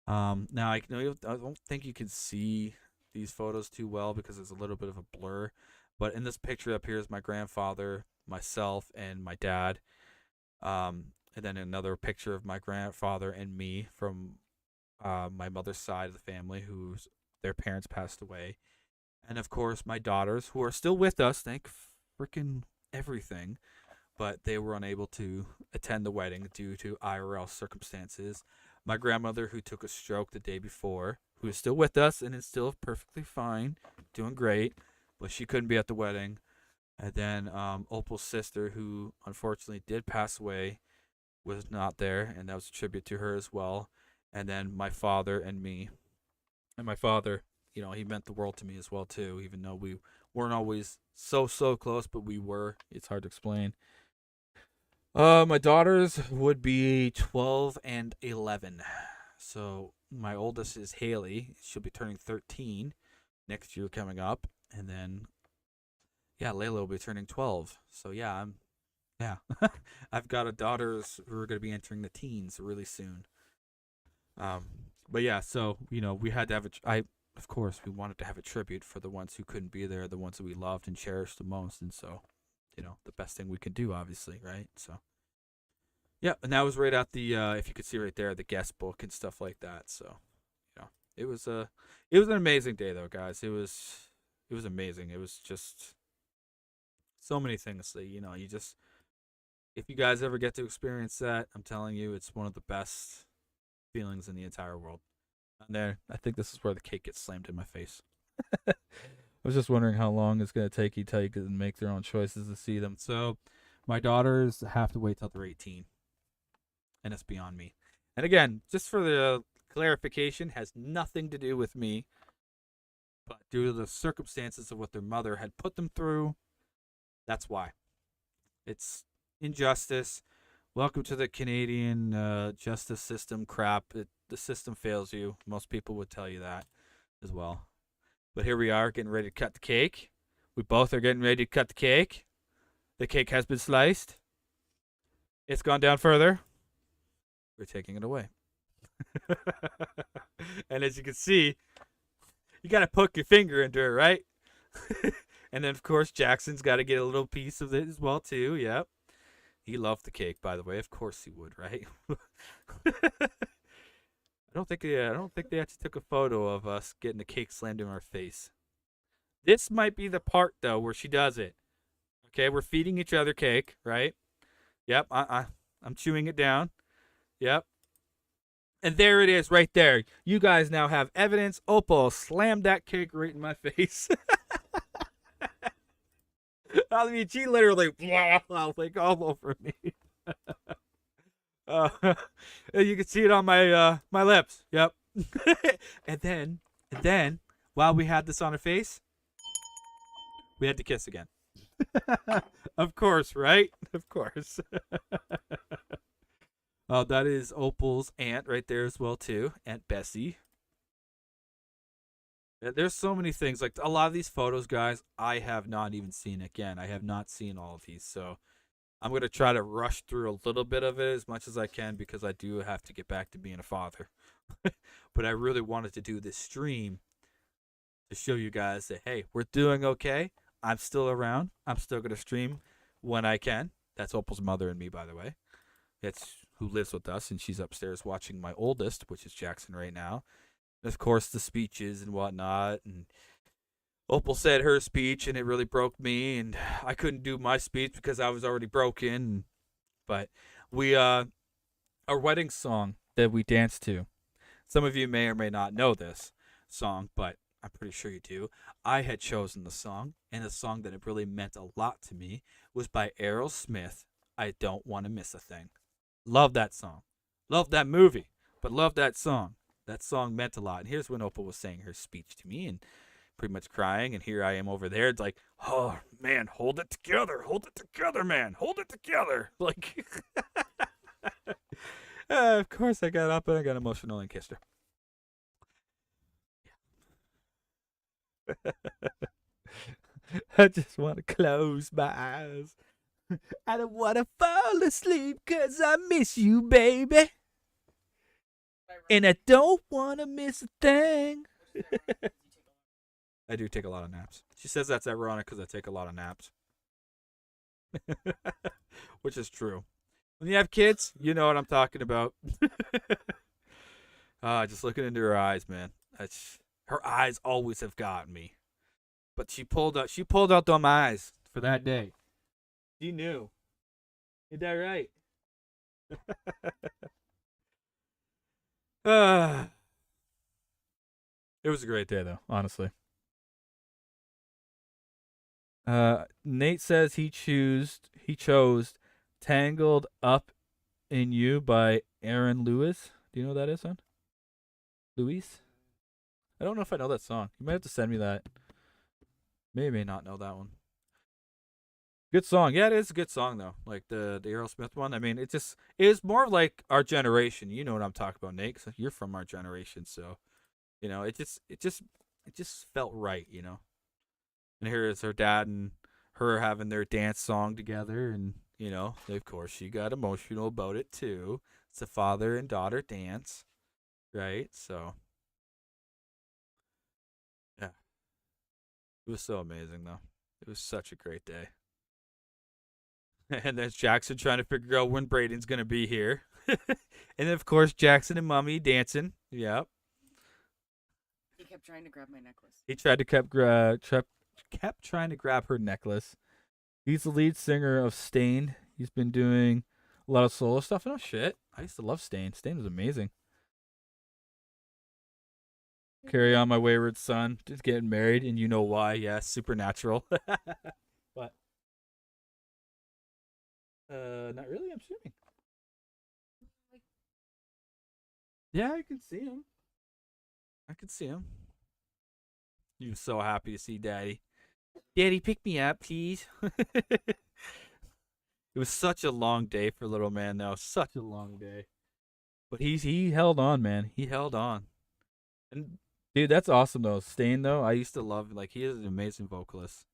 Now, I don't think you can see these photos too well because there's a little bit of a blur. But in this picture up here is my grandfather, myself, and my dad. And then another picture of my grandfather and me from my mother's side of the family, whose their parents passed away. And of course, my daughters, who are still with us, thank freaking everything. But they were unable to attend the wedding due to IRL circumstances. My grandmother, who took a stroke the day before, who is still with us and is still perfectly fine, doing great, but she couldn't be at the wedding. And then Opal's sister, who unfortunately did pass away, was not there, and that was a tribute to her as well. And then my father and me. And my father, he meant the world to me as well too, even though we weren't always so close, but we were. It's hard to explain. My daughters would be 12 and 11. So my oldest is Haley. She'll be turning 13 next year coming up. And then, yeah, Layla will be turning 12. So, yeah, I've got a daughters who are going to be entering the teens really soon. But yeah, so, we had to have of course, we wanted to have a tribute for the ones who couldn't be there, the ones that we loved and cherished the most. And so, the best thing we could do, obviously, right? So, yeah, and that was right at the, if you could see right there, the guest book and stuff like that. So, it was an amazing day, though, guys. It was amazing. It was just so many things that, you just, if you guys ever get to experience that, I'm telling you, it's one of the best feelings in the entire world. And there, I think this is where the cake gets slammed in my face. I was just wondering how long it's going to take each to make their own choices to see them. So my daughters have to wait till they're 18, and it's beyond me. And again, just for the clarification, has nothing to do with me, but due to the circumstances of what their mother had put them through, that's why. It's injustice. Welcome to the Canadian justice system crap. The system fails you. Most people would tell you that as well. But here we are getting ready to cut the cake. We both are getting ready to cut the cake. The cake has been sliced. It's gone down further. We're taking it away. And as you can see, you got to poke your finger into it, right? And then, of course, Jackson's got to get a little piece of it as well, too. Yep. He loved the cake, by the way. Of course he would, right? I don't think they actually took a photo of us getting the cake slammed in our face. This might be the part though where she does it. Okay, we're feeding each other cake, right? Yep, I'm chewing it down. Yep. And there it is right there. You guys now have evidence. Opal slammed that cake right in my face. I mean, she literally like all over me. You can see it on my my lips. Yep. and then, while we had this on her face, we had to kiss again. Of course, right? Of course. Oh, that is Opal's aunt right there as well too, Aunt Bessie. There's so many things. Like a lot of these photos, guys, I have not even seen. Again, I have not seen all of these, so I'm gonna try to rush through a little bit of it as much as I can because I do have to get back to being a father. But I really wanted to do this stream to show you guys that hey, we're doing okay. I'm still around. I'm still gonna stream when I can. That's Opal's mother and me, by the way. It's who lives with us, and she's upstairs watching my oldest, which is Jackson right now. And of course, the speeches and whatnot. And Opal said her speech, and it really broke me. And I couldn't do my speech because I was already broken. But we, our wedding song that we danced to. Some of you may or may not know this song, but I'm pretty sure you do. I had chosen the song, and the song that it really meant a lot to me was by Aerosmith. I Don't Want to Miss a Thing. Love that song. Love that movie, but love that song. That song meant a lot. And here's when Opal was saying her speech to me and pretty much crying. And here I am over there. It's like, oh, man, hold it together. Hold it together, man. Hold it together. Like, of course, I got up and I got emotional and kissed her. I just want to close my eyes. I don't want to fall asleep because I miss you, baby. And I don't want to miss a thing. I do take a lot of naps. She says that's ironic because I take a lot of naps. Which is true. When you have kids, you know what I'm talking about. Just looking into her eyes, man. Her eyes always have gotten me. But she pulled out them eyes for that day. She knew. Is that right? It was a great day, though, honestly. Nate says he chose "Tangled Up in You" by Aaron Lewis. Do you know who that is, son? Luis? I don't know if I know that song. You might have to send me that. May not know that one. Good song. Yeah, it is a good song though. Like the Aerosmith one. I mean, it is more of like our generation. You know what I'm talking about, Nate. 'Cause you're from our generation, so you know it just felt right, you know. And here is her dad and her having their dance song together, and you know, of course, she got emotional about it too. It's a father and daughter dance, right? So yeah, it was so amazing though. It was such a great day. And there's Jackson trying to figure out when Brayden's gonna be here. And of course Jackson and Mummy dancing. Yep. He kept trying to grab my necklace. He tried to kept trying to grab her necklace. He's the lead singer of Stain. He's been doing a lot of solo stuff. Oh shit. I used to love Stain. Stain was amazing. Carry on, my wayward son. Just getting married, and you know why? Yes, supernatural. But not really. I'm assuming. Yeah, I can see him. I can see him. He was so happy to see Daddy. Daddy, pick me up, please. It was such a long day for little man. Now, such a long day. But he held on, man. He held on. And dude, that's awesome though. Stain though, I used to love like he is an amazing vocalist.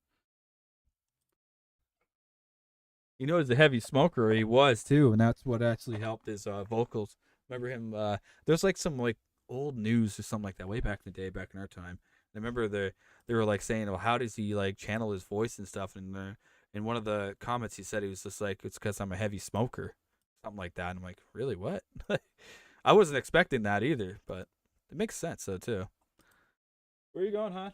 You know, he's a heavy smoker. He was too, and that's what actually helped his vocals. Remember him? There's like some like old news or something like that way back in the day, back in our time. I remember they were like saying, "Well, how does he like channel his voice and stuff?" And in one of the comments, he said he was just like, "It's because I'm a heavy smoker," something like that. And I'm like, "Really? What?" I wasn't expecting that either, but it makes sense though too. Where are you going, huh?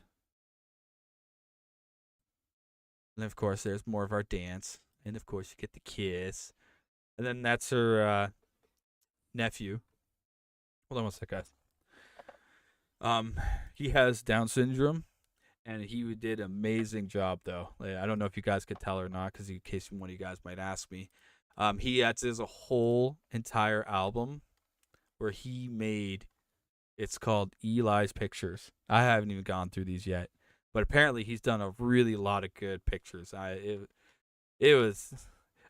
And of course, there's more of our dance, and of course, you get the kiss, and then that's her nephew. Hold on one sec, guys. Um, he has Down syndrome, and he did an amazing job though. Like, I don't know if you guys could tell or not, because in case one of you guys might ask me, he has a whole entire album where he made. It's called Eli's Pictures. I haven't even gone through these yet, but apparently he's done a really lot of good pictures. It was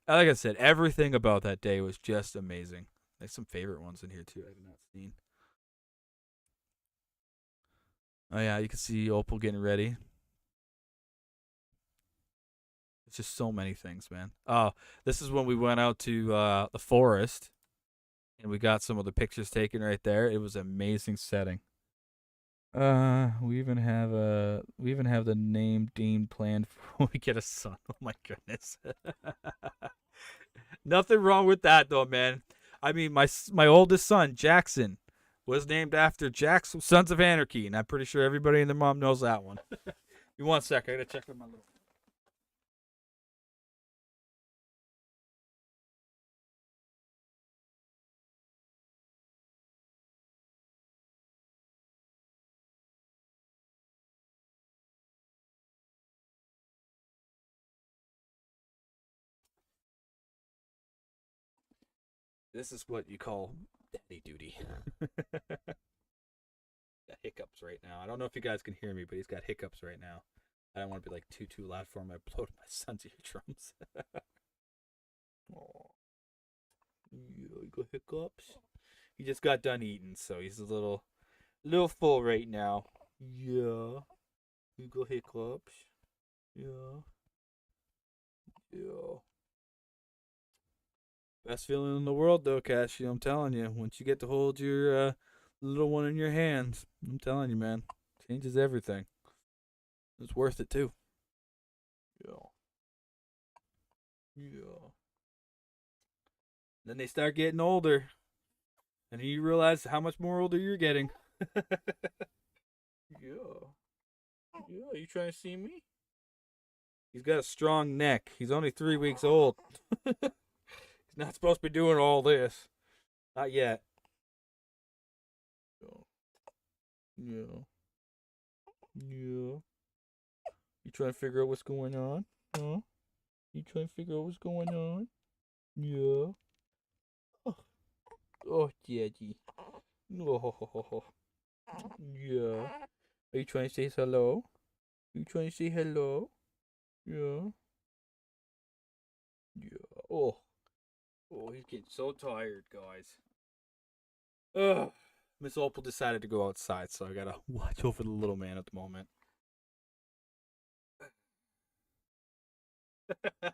like I said, everything about that day was just amazing. There's some favorite ones in here too. I have not seen. Oh yeah, you can see Opal getting ready. It's just so many things, man. Oh, this is when we went out to the forest and we got some of the pictures taken right there. It was an amazing setting. We even have the name Dean planned for when we get a son. Oh my goodness. Nothing wrong with that though, man. I mean, my oldest son Jackson was named after Jack's Sons of Anarchy, and I'm pretty sure everybody and their mom knows that one. You one sec, I gotta check with my little. This is what you call daddy duty. Got hiccups right now. I don't know if you guys can hear me, but he's got hiccups right now. I don't want to be like too loud for him. I blow my son's eardrums. Oh, you got hiccups. He just got done eating, so he's a little full right now. Yeah, you got hiccups. Yeah, yeah. Best feeling in the world, though, Cassie. I'm telling you. Once you get to hold your little one in your hands, I'm telling you, man, changes everything. It's worth it too. Yeah, yeah. Then they start getting older, and you realize how much more older you're getting. Yeah, yeah. You trying to see me? He's got a strong neck. He's only 3 weeks old. He's not supposed to be doing all this. Not yet. Yeah, yeah, yeah. You trying to figure out what's going on? Huh? You trying to figure out what's going on? Yeah. Oh, oh daddy. No. Yeah. Are you trying to say hello? You trying to say hello? Yeah. Yeah. Oh. Oh, he's getting so tired, guys. Ugh. Miss Opal decided to go outside, so I gotta watch over the little man at the moment. Hey,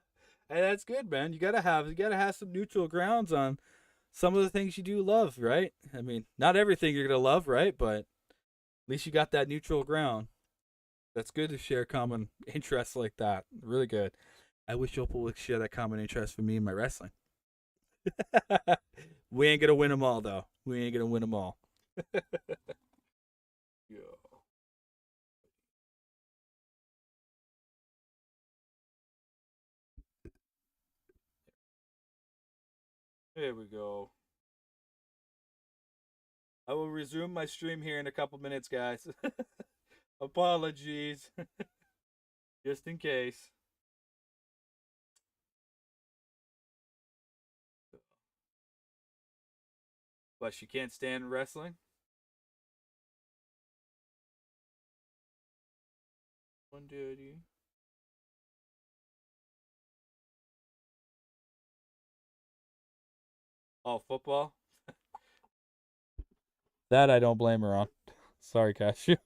that's good, man. You gotta have some neutral grounds on some of the things you do love, right? I mean, not everything you're gonna love, right? But at least you got that neutral ground. That's good to share common interests like that. Really good. I wish Opal would share that common interest with me in my wrestling. We ain't gonna win them all, though. We ain't gonna win them all. Yeah. There we go. I will resume my stream here in a couple minutes, guys. Apologies. Just in case. But she can't stand wrestling? One daddy. Oh, football? That I don't blame her on. Sorry, Cashew.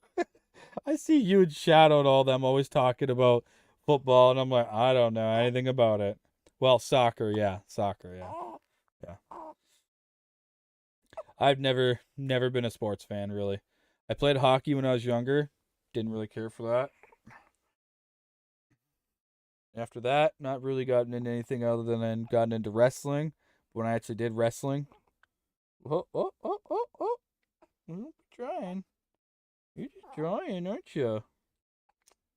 I see you and Shadow and all them always talking about football, and I'm like, I don't know anything about it. Well, soccer, yeah. Soccer, yeah. Yeah. I've never been a sports fan, really. I played hockey when I was younger. Didn't really care for that. After that, not really gotten into anything other than gotten into wrestling. When I actually did wrestling. Oh, oh, oh, oh, oh. You're trying. You're just trying, aren't you?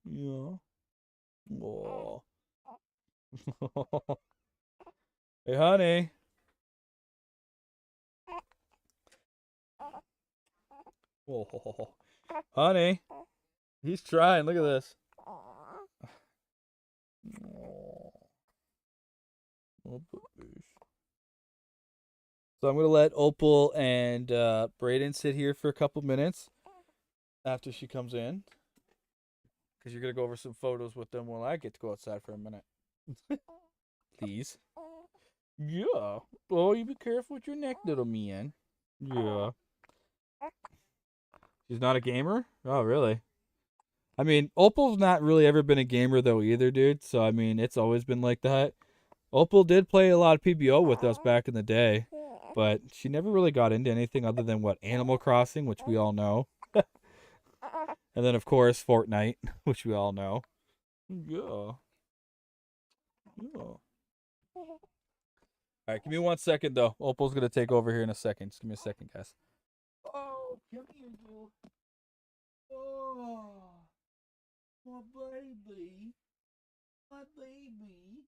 Yeah. Oh. Hey, honey. Oh, honey. He's trying. Look at this. Oh, puppies. So I'm gonna let Opal and Brayden sit here for a couple minutes after she comes in, because you're gonna go over some photos with them while I get to go outside for a minute. Please. Yeah. Oh, you be careful with your neck, little man. Yeah. She's not a gamer? Oh, really? I mean, Opal's not really ever been a gamer though either, dude. So I mean, it's always been like that. Opal did play a lot of PBO with us back in the day, but she never really got into anything other than what Animal Crossing, which we all know, and then of course Fortnite, which we all know. Yeah. Yeah. All right, give me 1 second though. Opal's gonna take over here in a second. Just give me a second, guys. Oh, come here, you. Oh, my baby, my baby.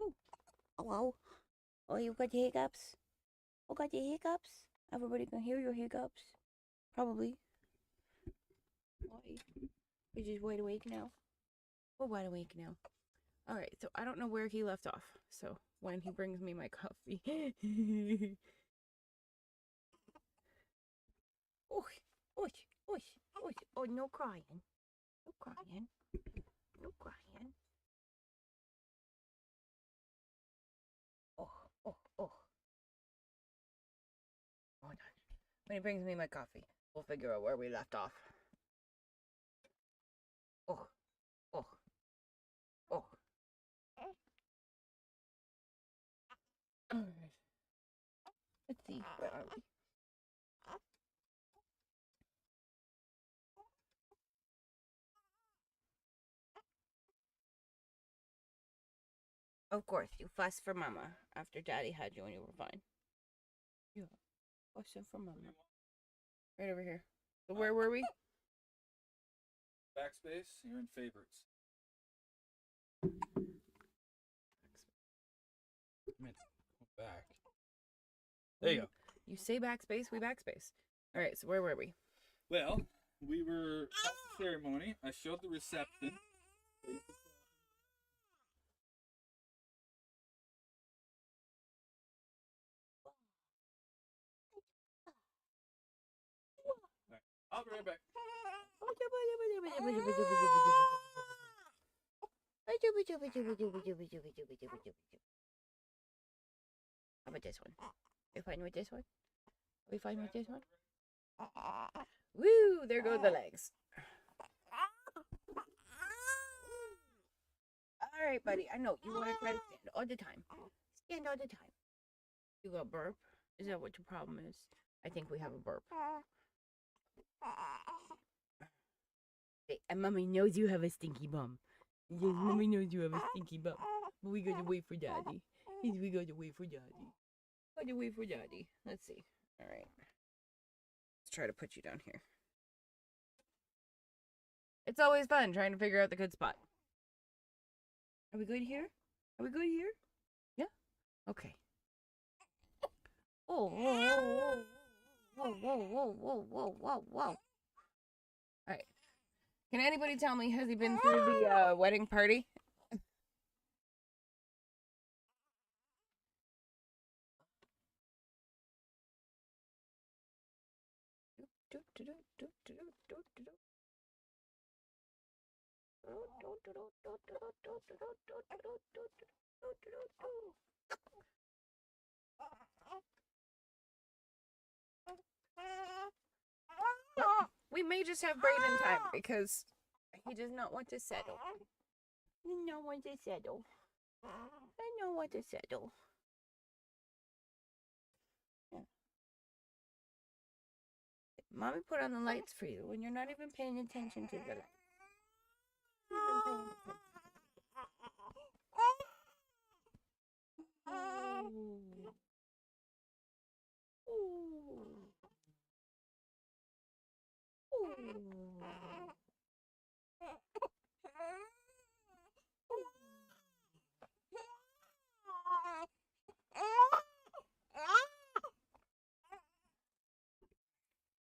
Ooh, hello. Oh, you got the hiccups? Oh, got the hiccups? Everybody can hear your hiccups. Probably. Why? You're just wide awake now? We're wide awake now. Alright, so I don't know where he left off. So when he brings me my coffee. Oh, oh, oh, oh, oh, no crying. No crying. No crying. Oh, oh, oh. Hold on. When he brings me my coffee, we'll figure out where we left off. Oh, oh, oh. Alright. Let's see. Where are we? Of course, you fussed for Mama after Daddy had you when you were fine. Yeah, fussing for Mama. Right over here. So where were we? Backspace. You're in favorites. Back. There you go. You say backspace, we backspace. All right, so where were we? Well, we were at the ceremony. I showed the reception. Right. I'll be right back. How about this one? Are we fine with this one? Are we fine with this one? Woo! There go the legs. All right, buddy. I know you want to try to stand all the time. Stand all the time. You got burp? Is that what your problem is? I think we have a burp. And Mommy knows you have a stinky bum. Yes, Mommy knows you have a stinky bum. But we gotta wait for Daddy. Yes, we gotta wait for Daddy. Gotta wait for Daddy. Let's see. All right. Let's try to put you down here. It's always fun trying to figure out the good spot. Are we good here? Are we good here? Yeah? Okay. Oh, whoa, whoa, whoa, whoa, whoa, whoa, whoa, whoa. All right. Can anybody tell me, has he been through the wedding party? We may just have Brayden time because he does not want to settle. He does not want to settle. I don't want to settle. Yeah. Mommy put on the lights for you when you're not even paying attention to the lights. You've been paying attention.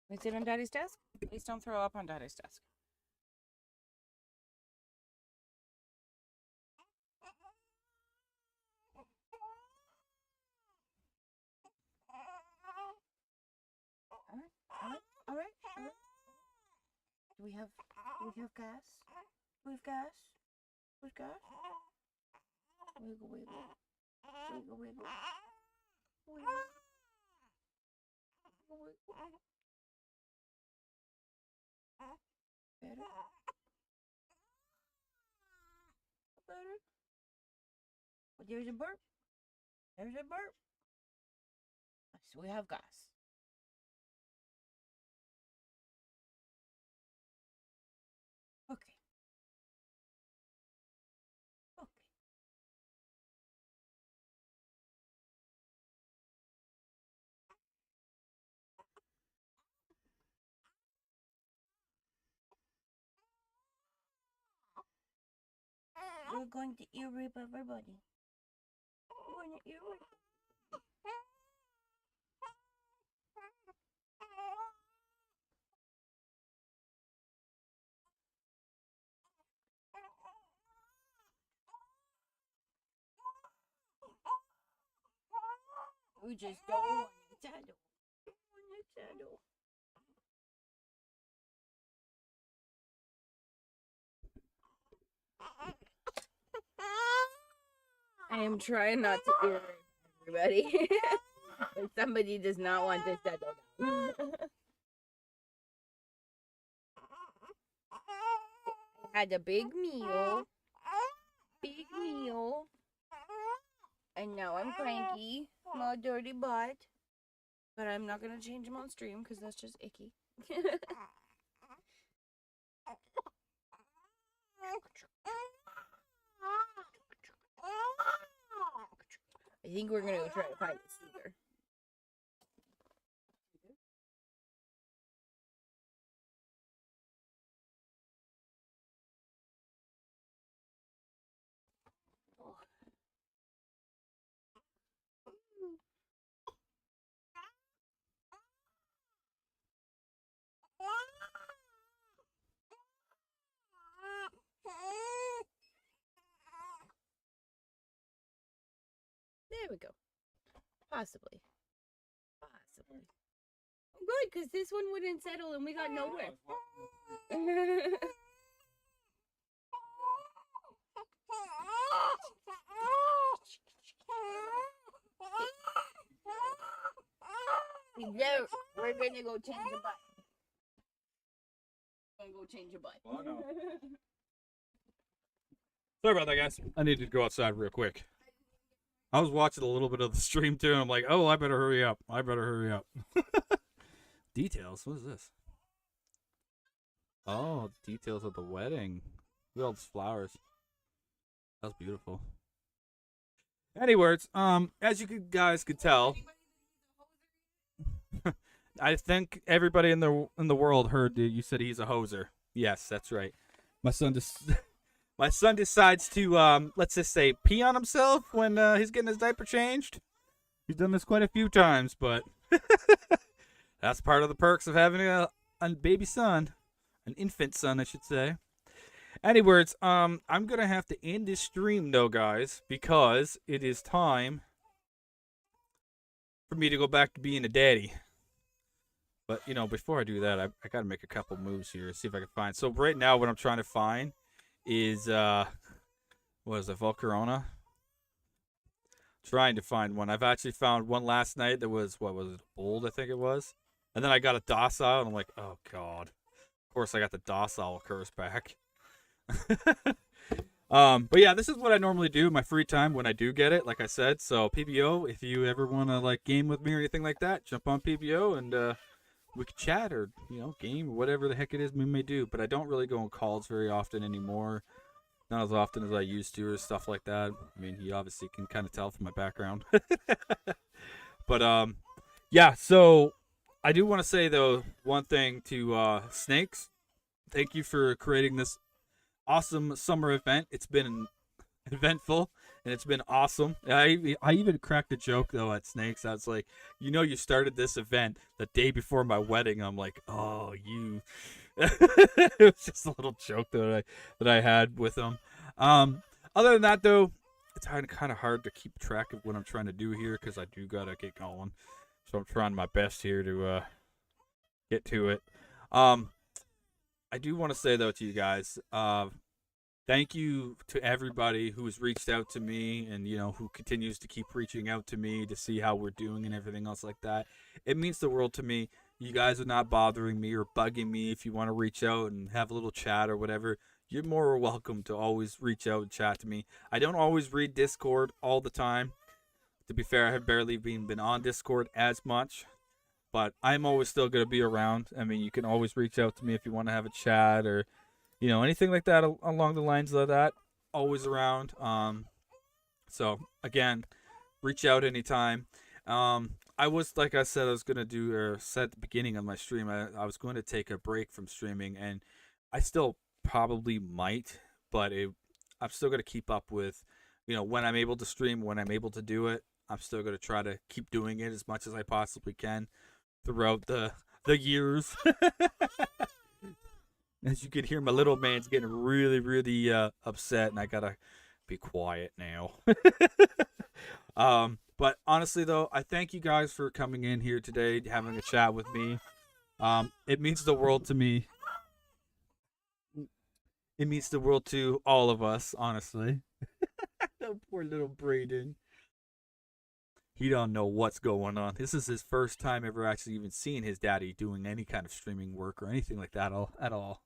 We sit on Daddy's desk? Please don't throw up on Daddy's desk. All right. Do we have gas? Do we have gas? Where's gas? Wiggle, wiggle. Wiggle, wiggle. Wiggle. Wiggle. Better? Better? Well, there's a burp. There's a burp. So we have gas. Okay. Okay. We're going to ear rape everybody. We're going to ear rape. We just don't want to settle. We want to settle. I am trying not to ear rape everybody. But somebody does not want to settle down. I had a big meal. Big meal. And now I'm cranky. My dirty butt. But I'm not going to change him on stream because that's just icky. I think we're going to try to find a soother. There we go. Possibly. Good, because this one wouldn't settle and we got nowhere. There, we're gonna go change the butt. Oh, no. Sorry about that, guys. I needed to go outside real quick. I was watching a little bit of the stream too, and I'm like, oh, I better hurry up. Details? What is this? Oh, details of the wedding. Look at all those flowers. That was beautiful. Anyways, as guys could tell, I think everybody in the world heard that you said he's a hoser. Yes, that's right. My son just my son decides to let's just say pee on himself when he's getting his diaper changed. He's done this quite a few times, but that's part of the perks of having a baby son, an infant son, I should say. Anyways, I'm gonna have to end this stream though, guys, because it is time for me to go back to being a daddy. But before I do that, I gotta make a couple moves here, see if I can find. So right now, what I'm trying to find is what is it, Volcarona? Trying to find one. I've actually found one last night that was, what was it, Bold, I think it was. And then I got a Docile, and I'm like, oh god. Of course, I got the Docile curse back. But yeah, this is what I normally do in my free time when I do get it, like I said. So PBO, if you ever want to like game with me or anything like that, jump on PBO and we could chat or game or whatever the heck it is we may do. But I don't really go on calls very often anymore, not as often as I used to or stuff like that. I mean, you obviously can kind of tell from my background. But yeah, so I do want to say though one thing to Snakes. Thank you for creating this awesome summer event. It's been eventful and it's been awesome. I even cracked a joke though at Snakes. I was like, you started this event the day before my wedding. I'm like, oh, you. It was just a little joke that I had with him. Other than that though, it's kind of hard to keep track of what I'm trying to do here because I do gotta get going. So I'm trying my best here to get to it. I do want to say though to you guys, thank you to everybody who has reached out to me and who continues to keep reaching out to me to see how we're doing and everything else like that. It means the world to me. You guys are not bothering me or bugging me. If you want to reach out and have a little chat or whatever, you're more welcome to always reach out and chat to me. I don't always read Discord all the time. To be fair, I have barely been on Discord as much. But I'm always still going to be around. I mean, you can always reach out to me if you want to have a chat or, anything like that along the lines of that. Always around. So, again, reach out anytime. I was, like I said, I was going to do, or said at the beginning of my stream, I was going to take a break from streaming. And I still probably might, but I'm still going to keep up with, when I'm able to stream, when I'm able to do it. I'm still going to try to keep doing it as much as I possibly can throughout the years. As you can hear, my little man's getting really, really upset, and I gotta be quiet now. But honestly, though, I thank you guys for coming in here today, having a chat with me. It means the world to me. It means the world to all of us, honestly. Poor little Brayden. He don't know what's going on. This is his first time ever actually even seeing his daddy doing any kind of streaming work or anything like that at all.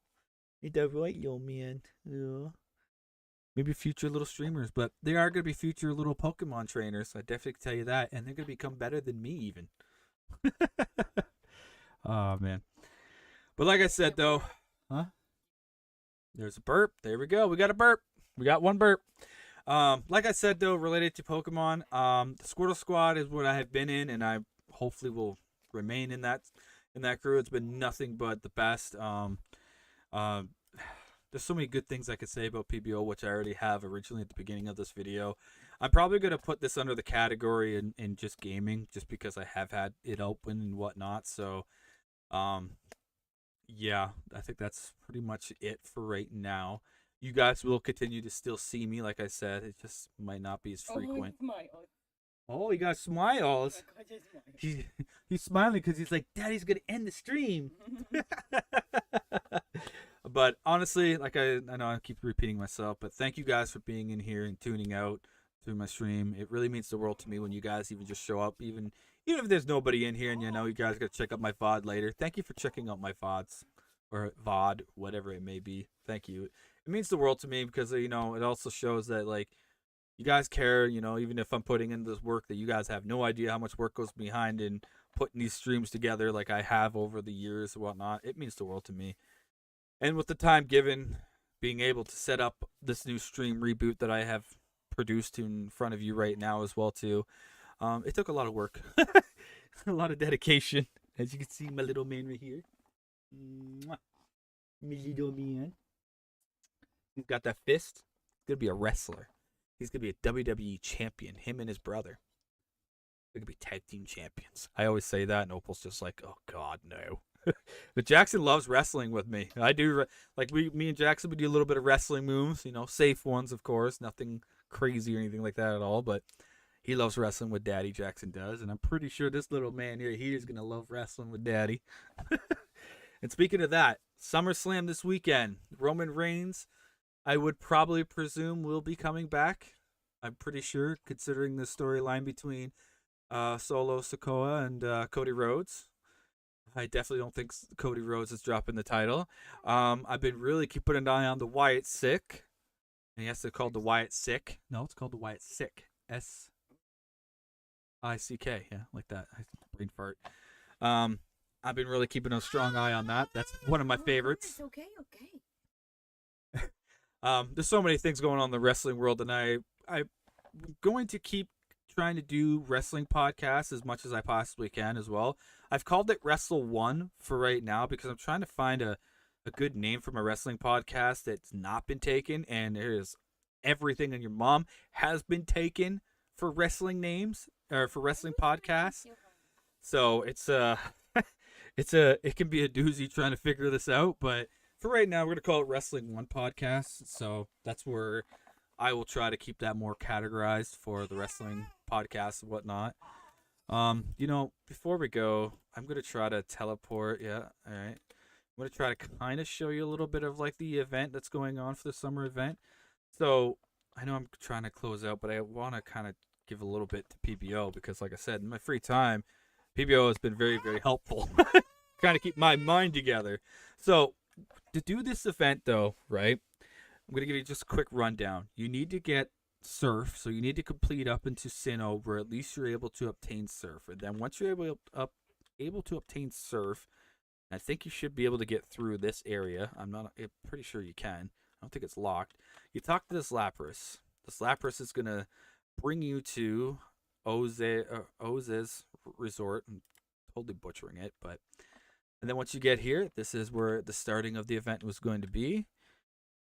Ain't that right, yo man? Yeah. Maybe future little streamers, but they are going to be future little Pokemon trainers. I definitely tell you that, and they're going to become better than me even. Oh man. But like I said though, huh? There's a burp. There we go. We got a burp. We got one burp. Like I said though, related to Pokemon, the Squirtle Squad is what I have been in, and I hopefully will remain in that crew. It's been nothing but the best. There's so many good things I could say about PBO, which I already have originally at the beginning of this video. I'm probably gonna put this under the category in just gaming, just because I have had it open and whatnot. So, yeah, I think that's pretty much it for right now. You guys will continue to still see me, like I said. It just might not be as frequent. Oh, he got smiles. He's smiling because he's like, Daddy's gonna end the stream. But honestly, like I know I keep repeating myself, but thank you guys for being in here and tuning out to my stream. It really means the world to me when you guys even just show up, even if there's nobody in here, and you guys gotta check out my VOD later. Thank you for checking out my VODs or VOD, whatever it may be. Thank you. It means the world to me because it also shows that like you guys care. Even if I'm putting in this work, that you guys have no idea how much work goes behind in putting these streams together, like I have over the years and whatnot. It means the world to me. And with the time given, being able to set up this new stream reboot that I have produced in front of you right now as well too, it took a lot of work, a lot of dedication. As you can see, my little man right here. Mwah. My little man. He's got that fist. He's gonna be a wrestler. He's gonna be a WWE champion. Him and his brother. They're gonna be tag team champions. I always say that, and Opal's just like, "Oh God, no." But Jackson loves wrestling with me. I do like me and Jackson. We do a little bit of wrestling moves, safe ones, of course, nothing crazy or anything like that at all. But he loves wrestling with Daddy. Jackson does, and I'm pretty sure this little man here, he is gonna love wrestling with Daddy. And speaking of that, SummerSlam this weekend. Roman Reigns, I would probably presume, will be coming back. I'm pretty sure, considering the storyline between Solo Sikoa and Cody Rhodes. I definitely don't think Cody Rhodes is dropping the title. I've been really keeping an eye on the Wyatt Sick. And yes, they're called the Wyatt Sick. No, it's called the Wyatt Sick. SICK. Yeah, like that. Brain fart. I've been really keeping a strong eye on that. That's one of my favorites. Okay. There's so many things going on in the wrestling world, and I'm going to keep trying to do wrestling podcasts as much as I possibly can as well. I've called it Wrestle One for right now because I'm trying to find a good name for my wrestling podcast that's not been taken, and there is everything in your mom has been taken for wrestling names or for wrestling podcasts. So it can be a doozy trying to figure this out, but for right now, we're going to call it Wrestling One Podcast. So that's where I will try to keep that more categorized for the wrestling podcasts and whatnot. Before we go, I'm going to try to teleport. Yeah, all right. I'm going to try to kind of show you a little bit of like the event that's going on for the summer event. So I know I'm trying to close out, but I want to kind of give a little bit to PBO because, like I said, in my free time, PBO has been very, very helpful. Trying to keep my mind together. So to do this event, though, right, I'm going to give you just a quick rundown. You need to get Surf, so you need to complete up into Sinnoh where at least you're able to obtain Surf. And then once you're able to obtain Surf, I think you should be able to get through this area. I'm pretty sure you can. I don't think it's locked. You talk to this Lapras. This Lapras is going to bring you to Oz's resort. I'm totally butchering it, but... And then once you get here, this is where the starting of the event was going to be.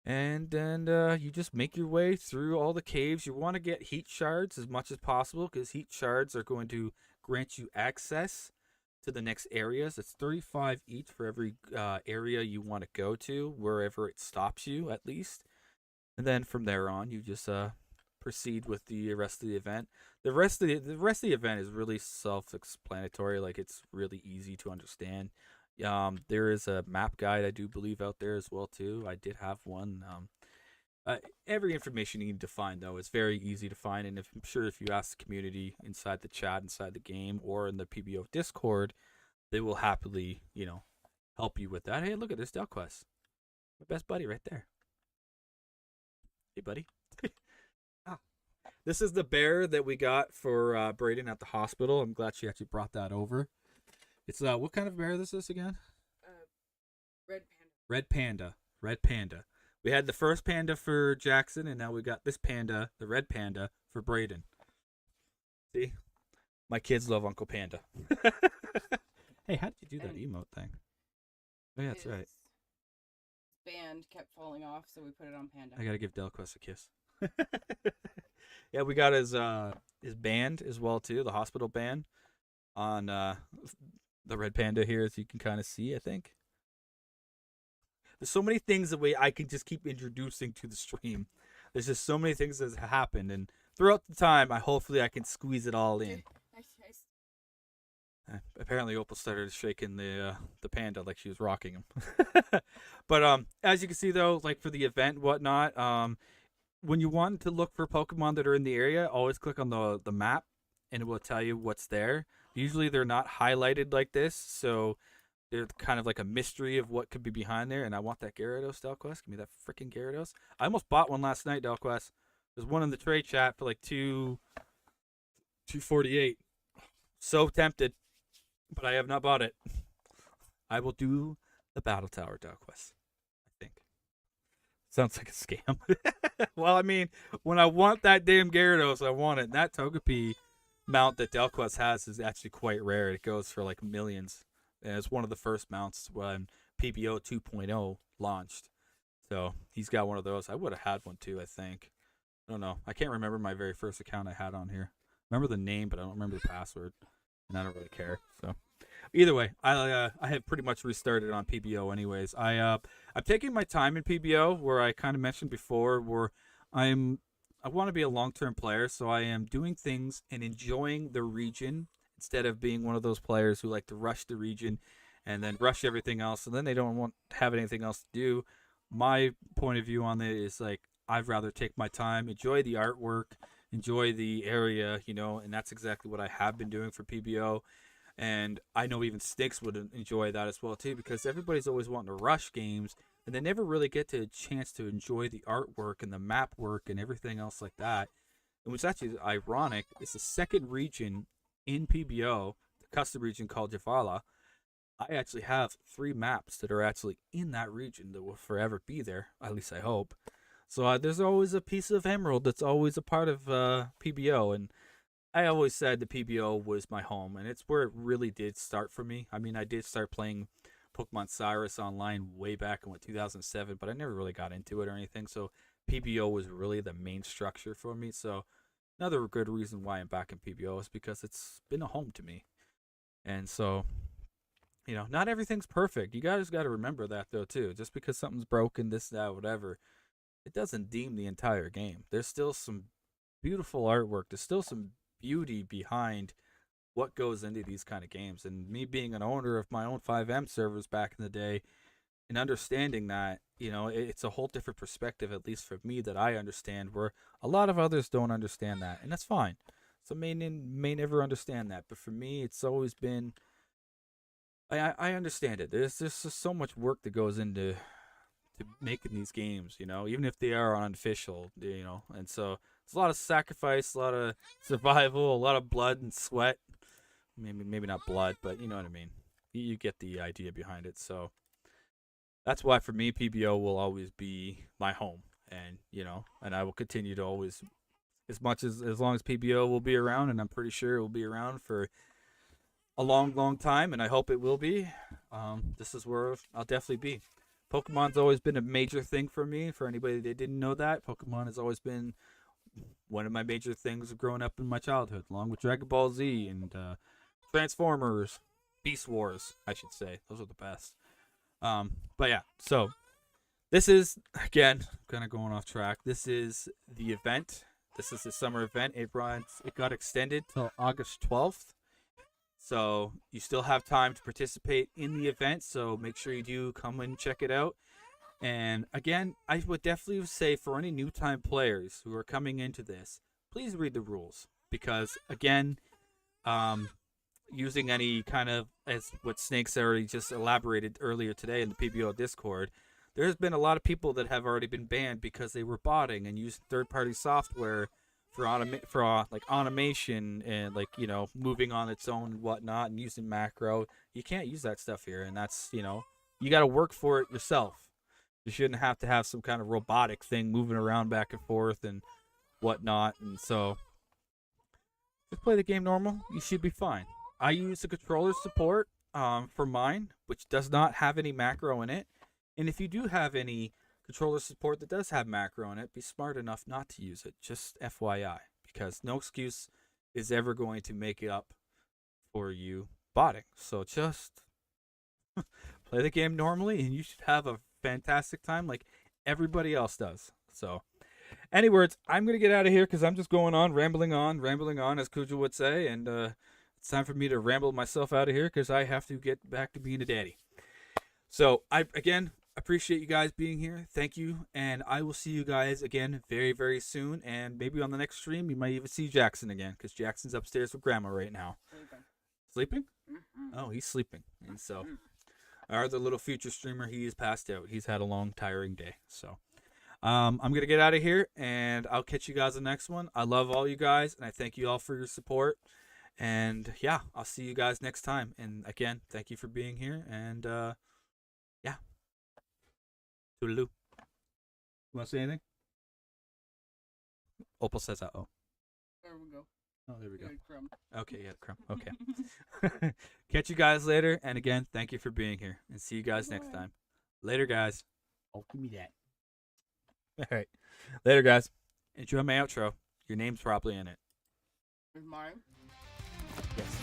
And then you just make your way through all the caves. You want to get heat shards as much as possible because heat shards are going to grant you access to the next areas. It's 35 each for every area you want to go to, wherever it stops you at least. And then from there on, you just proceed with the rest of the event. The rest of the event is really self-explanatory. Like, it's really easy to understand. There is a map guide, I do believe, out there as well too. I did have one. Every information you need to find, though, is very easy to find, and I'm sure if you ask the community inside the chat, inside the game, or in the PBO Discord, they will happily, help you with that. Hey, look at this Delquest. My best buddy right there. Hey, buddy. This is the bear that we got for Brayden at the hospital. I'm glad she actually brought that over. It's what kind of bear is this again? Red panda. Red panda. Red panda. We had the first panda for Jackson, and now we got this panda, the red panda, for Brayden. See? My kids love Uncle Panda. Hey, how did you do that emote thing? Oh, yeah, that's right. Band kept falling off, so we put it on Panda. I gotta give Delquest a kiss. Yeah, we got his band as well too, the hospital band on the red panda here, as you can kind of see. I think there's so many things that I can just keep introducing to the stream. There's just so many things that have happened, and throughout the time, hopefully I can squeeze it all in. Apparently, Opal started shaking the panda like she was rocking him. But as you can see, though, like for the event and whatnot, when you want to look for Pokemon that are in the area, always click on the map, and it will tell you what's there. Usually, they're not highlighted like this, so they're kind of like a mystery of what could be behind there. And I want that Gyarados, Delquest. Give me that freaking Gyarados. I almost bought one last night, Delquest. There's one in the trade chat for like $248. So tempted. But I have not bought it. I will do the Battle Tower, Delquest. I Sounds like a scam. Well, I mean, when I want that damn Gyarados, I want it. And that Togepi mount that Delquest has is actually quite rare. It goes for like millions. And it's one of the first mounts when PBO 2.0 launched. So he's got one of those. I would have had one too, I think. I don't know. I can't remember my very first account I had on here. I remember the name, but I don't remember the password. And I don't really care. So either way, I have pretty much restarted on PBO anyways. I'm taking my time in PBO, where I kind of mentioned before, where I want to be a long-term player, so I am doing things and enjoying the region instead of being one of those players who like to rush the region and then rush everything else, and then they don't want to have anything else to do. My point of view on it is like I'd rather take my time, enjoy the artwork, enjoy the area, and that's exactly what I have been doing for PBO. And I know even Sticks would enjoy that as well too, because everybody's always wanting to rush games and they never really get to a chance to enjoy the artwork and the map work and everything else like that. And what's actually ironic is the second region in PBO, the custom region called Javala. I actually have 3 maps that are actually in that region that will forever be there. At least I hope. So there's always a piece of Emerald that's always a part of PBO, and I always said the PBO was my home, and it's where it really did start for me. I mean, I did start playing Pokemon Cyrus online way back in 2007, but I never really got into it or anything. So PBO was really the main structure for me. So another good reason why I'm back in PBO is because it's been a home to me. And so, not everything's perfect. You guys got to remember that though too. Just because something's broken, this, that, whatever, it doesn't deem the entire game. There's still some beautiful artwork. There's still some beauty behind what goes into these kind of games. And me being an owner of my own 5M servers back in the day and understanding that, it's a whole different perspective, at least for me, that I understand, where a lot of others don't understand that. And that's fine. Some may never understand that. But for me, it's always been, I understand it. There's just so much work that goes into making these games, even if they are unofficial, and so it's a lot of sacrifice, a lot of survival, a lot of blood and sweat. Maybe not blood, but you know what I mean. You get the idea behind it. So that's why for me, PBO will always be my home, and and I will continue to always, as long as PBO will be around, and I'm pretty sure it will be around for a long, long time, and I hope it will be. This is where I'll definitely be. Pokemon's always been a major thing for me. For anybody that didn't know that, Pokemon has always been one of my major things growing up in my childhood, along with Dragon Ball Z and Transformers, Beast Wars, I should say. Those are the best. But yeah, so this is, again, kind of going off track. This is the event. This is the summer event. It got extended till August 12th. So you still have time to participate in the event. So make sure you do come and check it out. And again, I would definitely say for any new time players who are coming into this, please read the rules. Because again, using any kind of, as what Snakes already just elaborated earlier today in the PBO Discord, there's been a lot of people that have already been banned because they were botting and using third-party software for automation and moving on its own and whatnot, and using macro. You can't use that stuff here, and that's you got to work for it yourself. You shouldn't have to have some kind of robotic thing moving around back and forth and whatnot. And so just play the game normal. You should be fine. I use the controller support for mine, which does not have any macro in it. And if you do have any controller support that does have macro in it, be smart enough not to use it. Just FYI, because no excuse is ever going to make it up for you botting. So just play the game normally, and you should have a fantastic time like everybody else does. So, any words, I'm going to get out of here because I'm just going on, rambling on, as Kuja would say, and it's time for me to ramble myself out of here because I have to get back to being a daddy. So, I appreciate you guys being here. Thank you. And I will see you guys again very, very soon. And maybe on the next stream, you might even see Jackson again because Jackson's upstairs with Grandma right now. Sleeping? Mm-hmm. Oh, he's sleeping. And so our other little future streamer, he is passed out. He's had a long, tiring day. So I'm going to get out of here and I'll catch you guys in the next one. I love all you guys and I thank you all for your support. And yeah, I'll see you guys next time. And again, thank you for being here. And yeah. Toodaloo. Want to say anything? Opal says, "Uh-oh." There we go. Oh, there we go. Good crumb. Okay, yeah, crumb. Okay. Catch you guys later. And again, thank you for being here. And see you guys next time. Later, guys. Oh, give me that. All right. Later, guys. Enjoy my outro. Your name's probably in it. With mine. Yes.